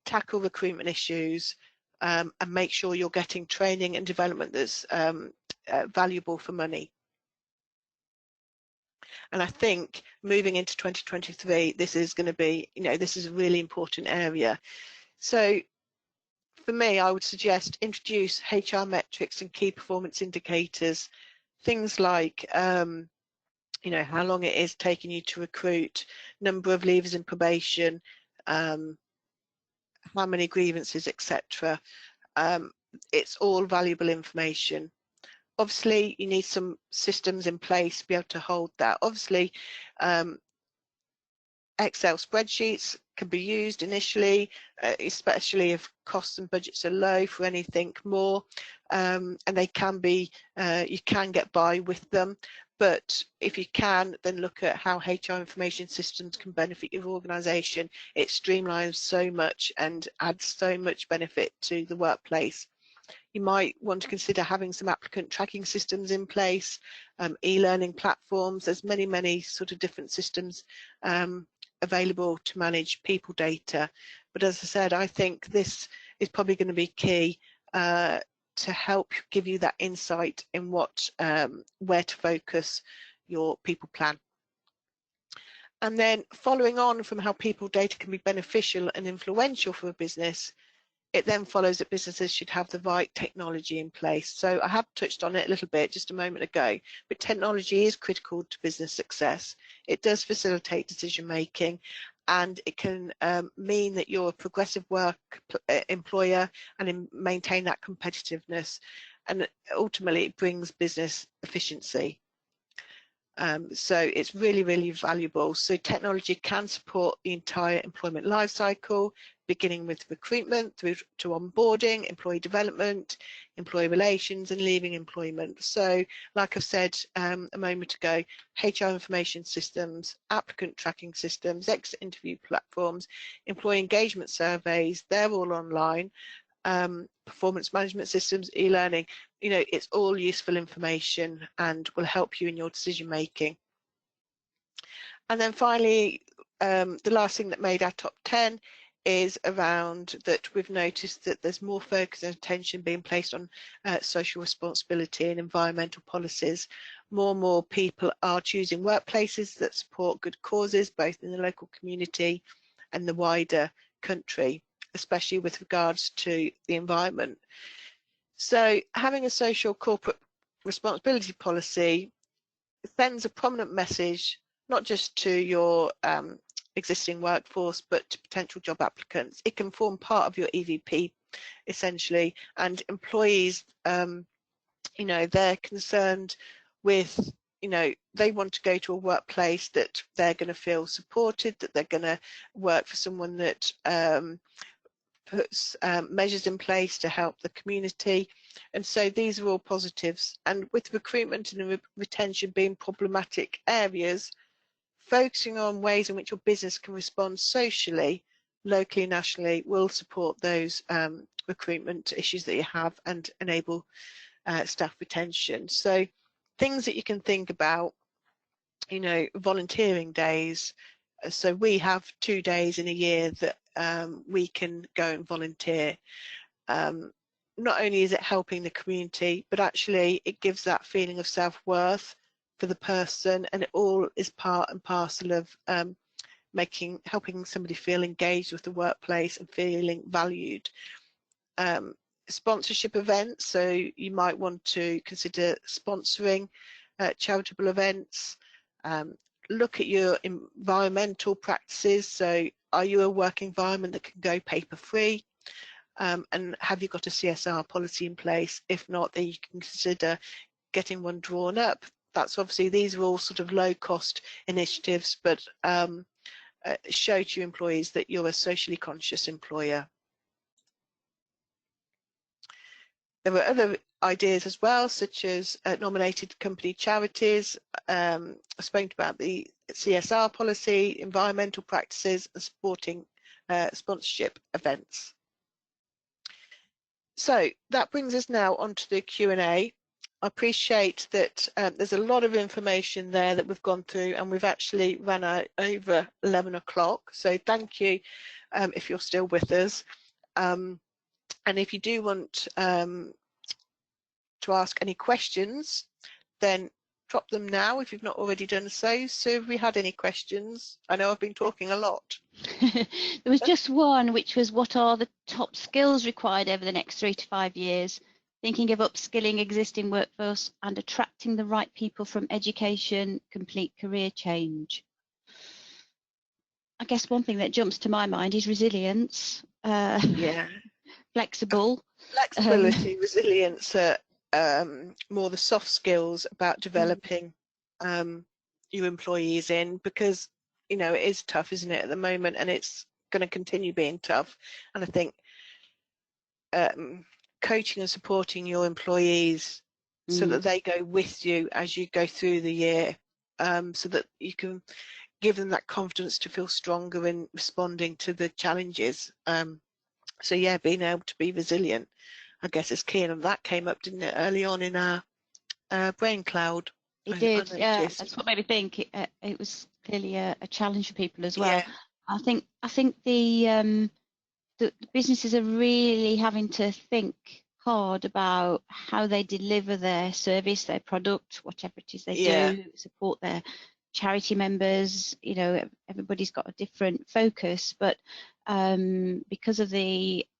tackle recruitment issues, and make sure you're getting training and development that's valuable for money. And I think moving into 2023, this is going to be, this is a really important area. So for me, I would suggest introduce HR metrics and key performance indicators things like you know, how long it is taking you to recruit, number of leavers in probation, how many grievances, etc. It's all valuable information. Obviously, you need some systems in place to be able to hold that. Obviously, Excel spreadsheets can be used initially, especially if costs and budgets are low for anything more, and they can be, you can get by with them. But if you can, then look at how HR information systems can benefit your organisation. It streamlines so much and adds so much benefit to the workplace. You might want to consider having some applicant tracking systems in place, e-learning platforms. There's many sort of different systems available to manage people data. But as I said, I think this is probably going to be key to help give you that insight in what where to focus your people plan. And then following on from how people data can be beneficial and influential for a business, it then follows that businesses should have the right technology in place. So I have touched on it a little bit just a moment ago, but technology is critical to business success. It does facilitate decision making, and it can mean that you're a progressive employer and maintain that competitiveness, and ultimately it brings business efficiency. So it's really valuable. So technology can support the entire employment life cycle, beginning with recruitment through to onboarding, employee development, employee relations, and leaving employment. So like I've said a moment ago, HR information systems, applicant tracking systems, exit interview platforms, employee engagement surveys, they're all online. Performance management systems, e-learning, you know, it's all useful information and will help you in your decision making. And then finally, the last thing that made our top 10 is around that we've noticed that there's more focus and attention being placed on social responsibility and environmental policies. More and more people are choosing workplaces that support good causes, both in the local community and the wider country, especially with regards to the environment. So having a social corporate responsibility policy sends a prominent message, not just to your existing workforce, but to potential job applicants. It can form part of your EVP, essentially, and employees, you know, they're concerned with, you know, they want to go to a workplace that they're going to feel supported, that they're going to work for someone that puts measures in place to help the community, and so these are all positives. And with recruitment and retention being problematic areas, focusing on ways in which your business can respond socially, locally, nationally, will support those recruitment issues that you have and enable staff retention. So things that you can think about, you know, volunteering days. So we have 2 days in a year that we can go and volunteer. Not only is it helping the community, but actually it gives that feeling of self-worth for the person, and it all is part and parcel of helping somebody feel engaged with the workplace and feeling valued. Sponsorship events, so you might want to consider sponsoring charitable events. Look at your environmental practices. So are you a work environment that can go paper free? And have you got a CSR policy in place? If not, then you can consider getting one drawn up. That's obviously, these are all sort of low cost initiatives, but show to your employees that you're a socially conscious employer. There were other ideas as well, such as nominated company charities. I spoke about the CSR policy, environmental practices, and supporting sponsorship events. So that brings us now onto the Q&A. I appreciate that there's a lot of information there that we've gone through, and we've actually run out over 11 o'clock. So thank you if you're still with us. And if you do want to ask any questions, then drop them now if you've not already done so. So have we had any questions? I know I've been talking a lot. There was just one, which was, what are the top skills required over the next 3 to 5 years thinking of upskilling existing workforce and attracting the right people from education, complete career change. I guess one thing that jumps to my mind is resilience. Yeah. Flexible. Flexibility, resilience, more the soft skills about developing your employees in, because, you know, it is tough, isn't it, at the moment, and it's going to continue being tough. And I think coaching and supporting your employees so that they go with you as you go through the year, so that you can give them that confidence to feel stronger in responding to the challenges. So yeah, being able to be resilient, I guess, is key, and that came up, didn't it, early on in our brain cloud? It did, yeah. That's what made me think it was clearly a challenge for people as well. Yeah. I think the businesses are really having to think hard about how they deliver their service, their product, whatever it is they do, support their charity members. You know, everybody's got a different focus, but because of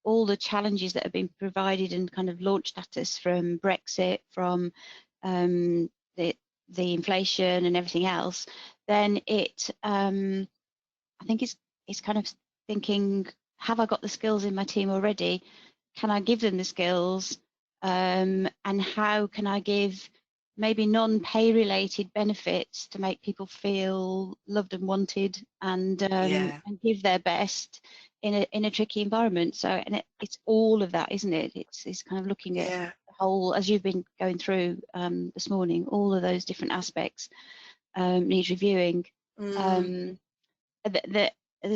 all the challenges that have been provided and kind of launched at us from Brexit, from the inflation and everything else, then I think it's kind of thinking, have I got the skills in my team already? Can I give them the skills? And how can I give maybe non-pay related benefits to make people feel loved and wanted, and give their best in a tricky environment? So, and it's all of that, isn't it? It's kind of looking at the whole, as you've been going through this morning, all of those different aspects need reviewing. There's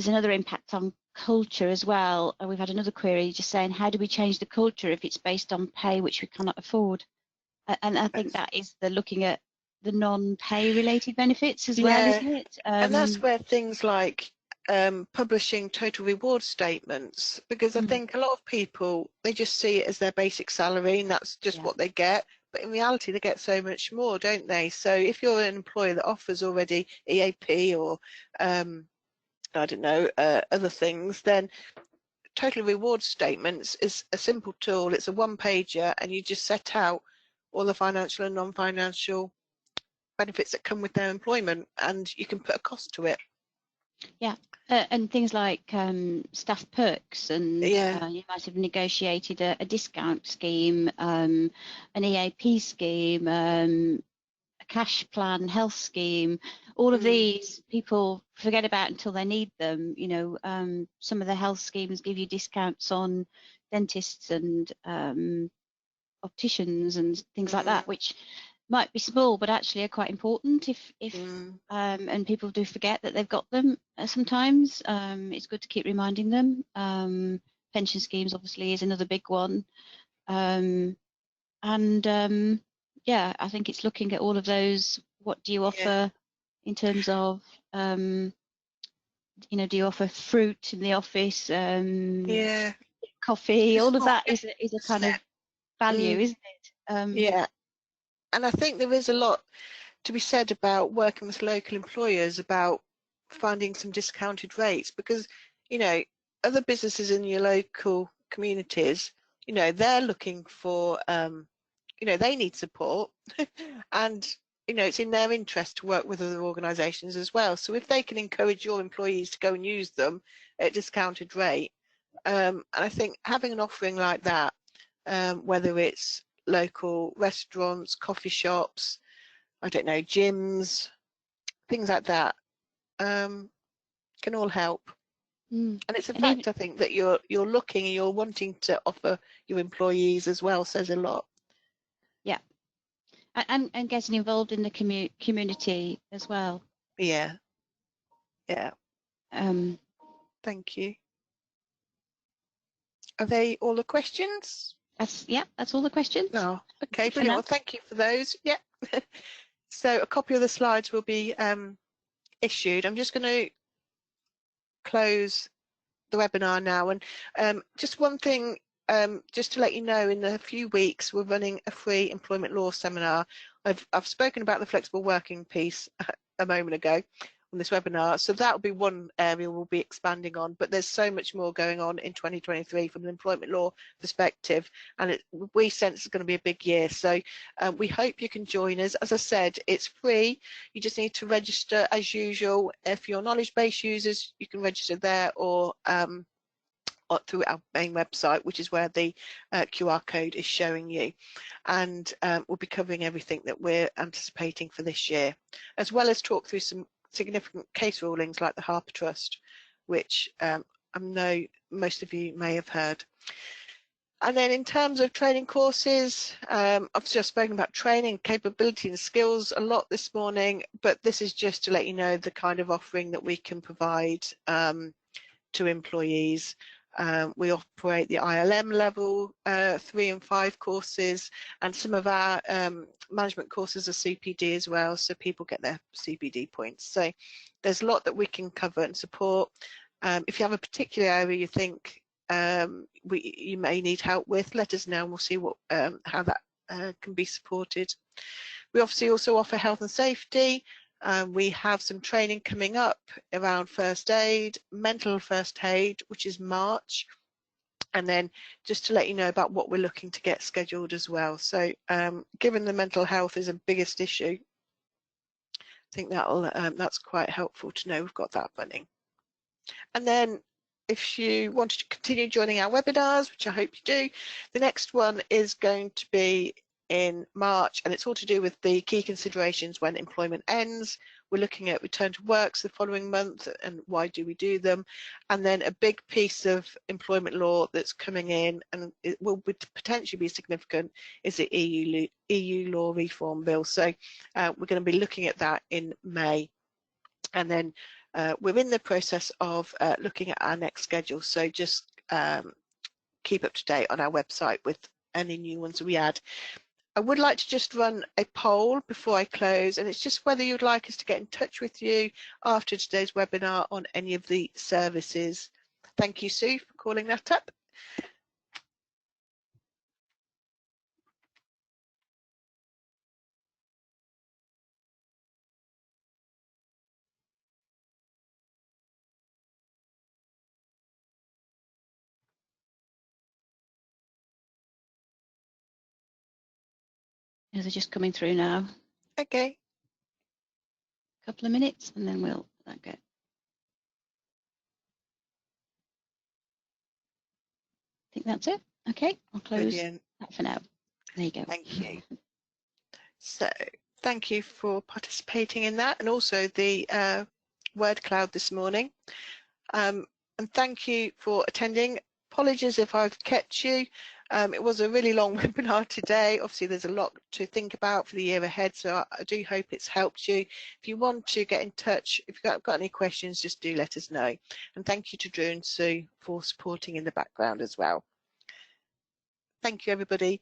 another impact on culture as well. We've had another query just saying, how do we change the culture if it's based on pay which we cannot afford? And I think that is looking at the non-pay related benefits as well, isn't it? And that's where things like publishing total reward statements, because I think a lot of people, they just see it as their basic salary and that's just what they get. But in reality, they get so much more, don't they? So if you're an employer that offers already EAP or I don't know, other things, then total reward statements is a simple tool. It's a one-pager, and you just set out all the financial and non-financial benefits that come with their employment, and you can put a cost to it. Yeah, and things like staff perks, and you might have negotiated a discount scheme, an EAP scheme, a cash plan, health scheme. All of these people forget about until they need them. You know, some of the health schemes give you discounts on dentists and opticians and things like that, which might be small but actually are quite important if and people do forget that they've got them sometimes. It's good to keep reminding them. Pension schemes obviously is another big one, yeah, I think it's looking at all of those. What do you offer in terms of you know, do you offer fruit in the office, coffee? All of that is a kind of value, isn't it? And I think there is a lot to be said about working with local employers, about finding some discounted rates, because, you know, other businesses in your local communities, you know, they're looking for, you know, they need support and, you know, it's in their interest to work with other organisations as well. So if they can encourage your employees to go and use them at a discounted rate, and I think having an offering like that, whether it's local restaurants, coffee shops, I don't know, gyms, things like that, can all help. And it's a fact, I think, that you're looking and you're wanting to offer your employees as well, says a lot. Yeah, and getting involved in the community as well. Yeah. Thank you. Are they all the questions? That's all the questions. Oh, okay, brilliant. Well, thank you for those. Yeah. So a copy of the slides will be issued. I'm just going to close the webinar now, and just one thing, just to let you know, in a few weeks we're running a free employment law seminar. I've spoken about the flexible working piece a moment ago. on this webinar. So that'll be one area we'll be expanding on, but there's so much more going on in 2023 from an employment law perspective, and we sense it's going to be a big year. So we hope you can join us. As I said, it's free. You just need to register as usual. If you're knowledge base users, you can register there, or through our main website, which is where the QR code is showing you. And we'll be covering everything that we're anticipating for this year, as well as talk through some significant case rulings like the Harper Trust, which I know most of you may have heard. And then in terms of training courses, obviously I've spoken about training, capability and skills a lot this morning, but this is just to let you know the kind of offering that we can provide to employees. We operate the ILM level 3 and 5 courses, and some of our management courses are CPD as well, so people get their CPD points. So there's a lot that we can cover and support. If you have a particular area you think you may need help with, let us know and we'll see what how that can be supported. We obviously also offer health and safety. We have some training coming up around first aid, mental first aid, which is March. And then just to let you know about what we're looking to get scheduled as well. So given the mental health is a biggest issue, I think that's quite helpful to know we've got that running. And then if you wanted to continue joining our webinars, which I hope you do, the next one is going to be in March, and it's all to do with the key considerations when employment ends. We're looking at return to works the following month and why do we do them, and then a big piece of employment law that's coming in, and it will potentially be significant, is the EU law reform bill. So we're going to be looking at that in May, and then we're in the process of looking at our next schedule, so just keep up to date on our website with any new ones we add. I would like to just run a poll before I close, and it's just whether you'd like us to get in touch with you after today's webinar on any of the services. Thank you, Sue, for calling that up. They're just coming through now. Okay. A couple of minutes and then we'll let go. I think that's it. Okay, I'll close that for now. There you go. Thank you. So thank you for participating in that, and also the word cloud this morning. And thank you for attending. Apologies if I've kept you. It was a really long webinar today. Obviously, there's a lot to think about for the year ahead, so I do hope it's helped you. If you want to get in touch, if you've got any questions, just do let us know. And thank you to Drew and Sue for supporting in the background as well. Thank you, everybody.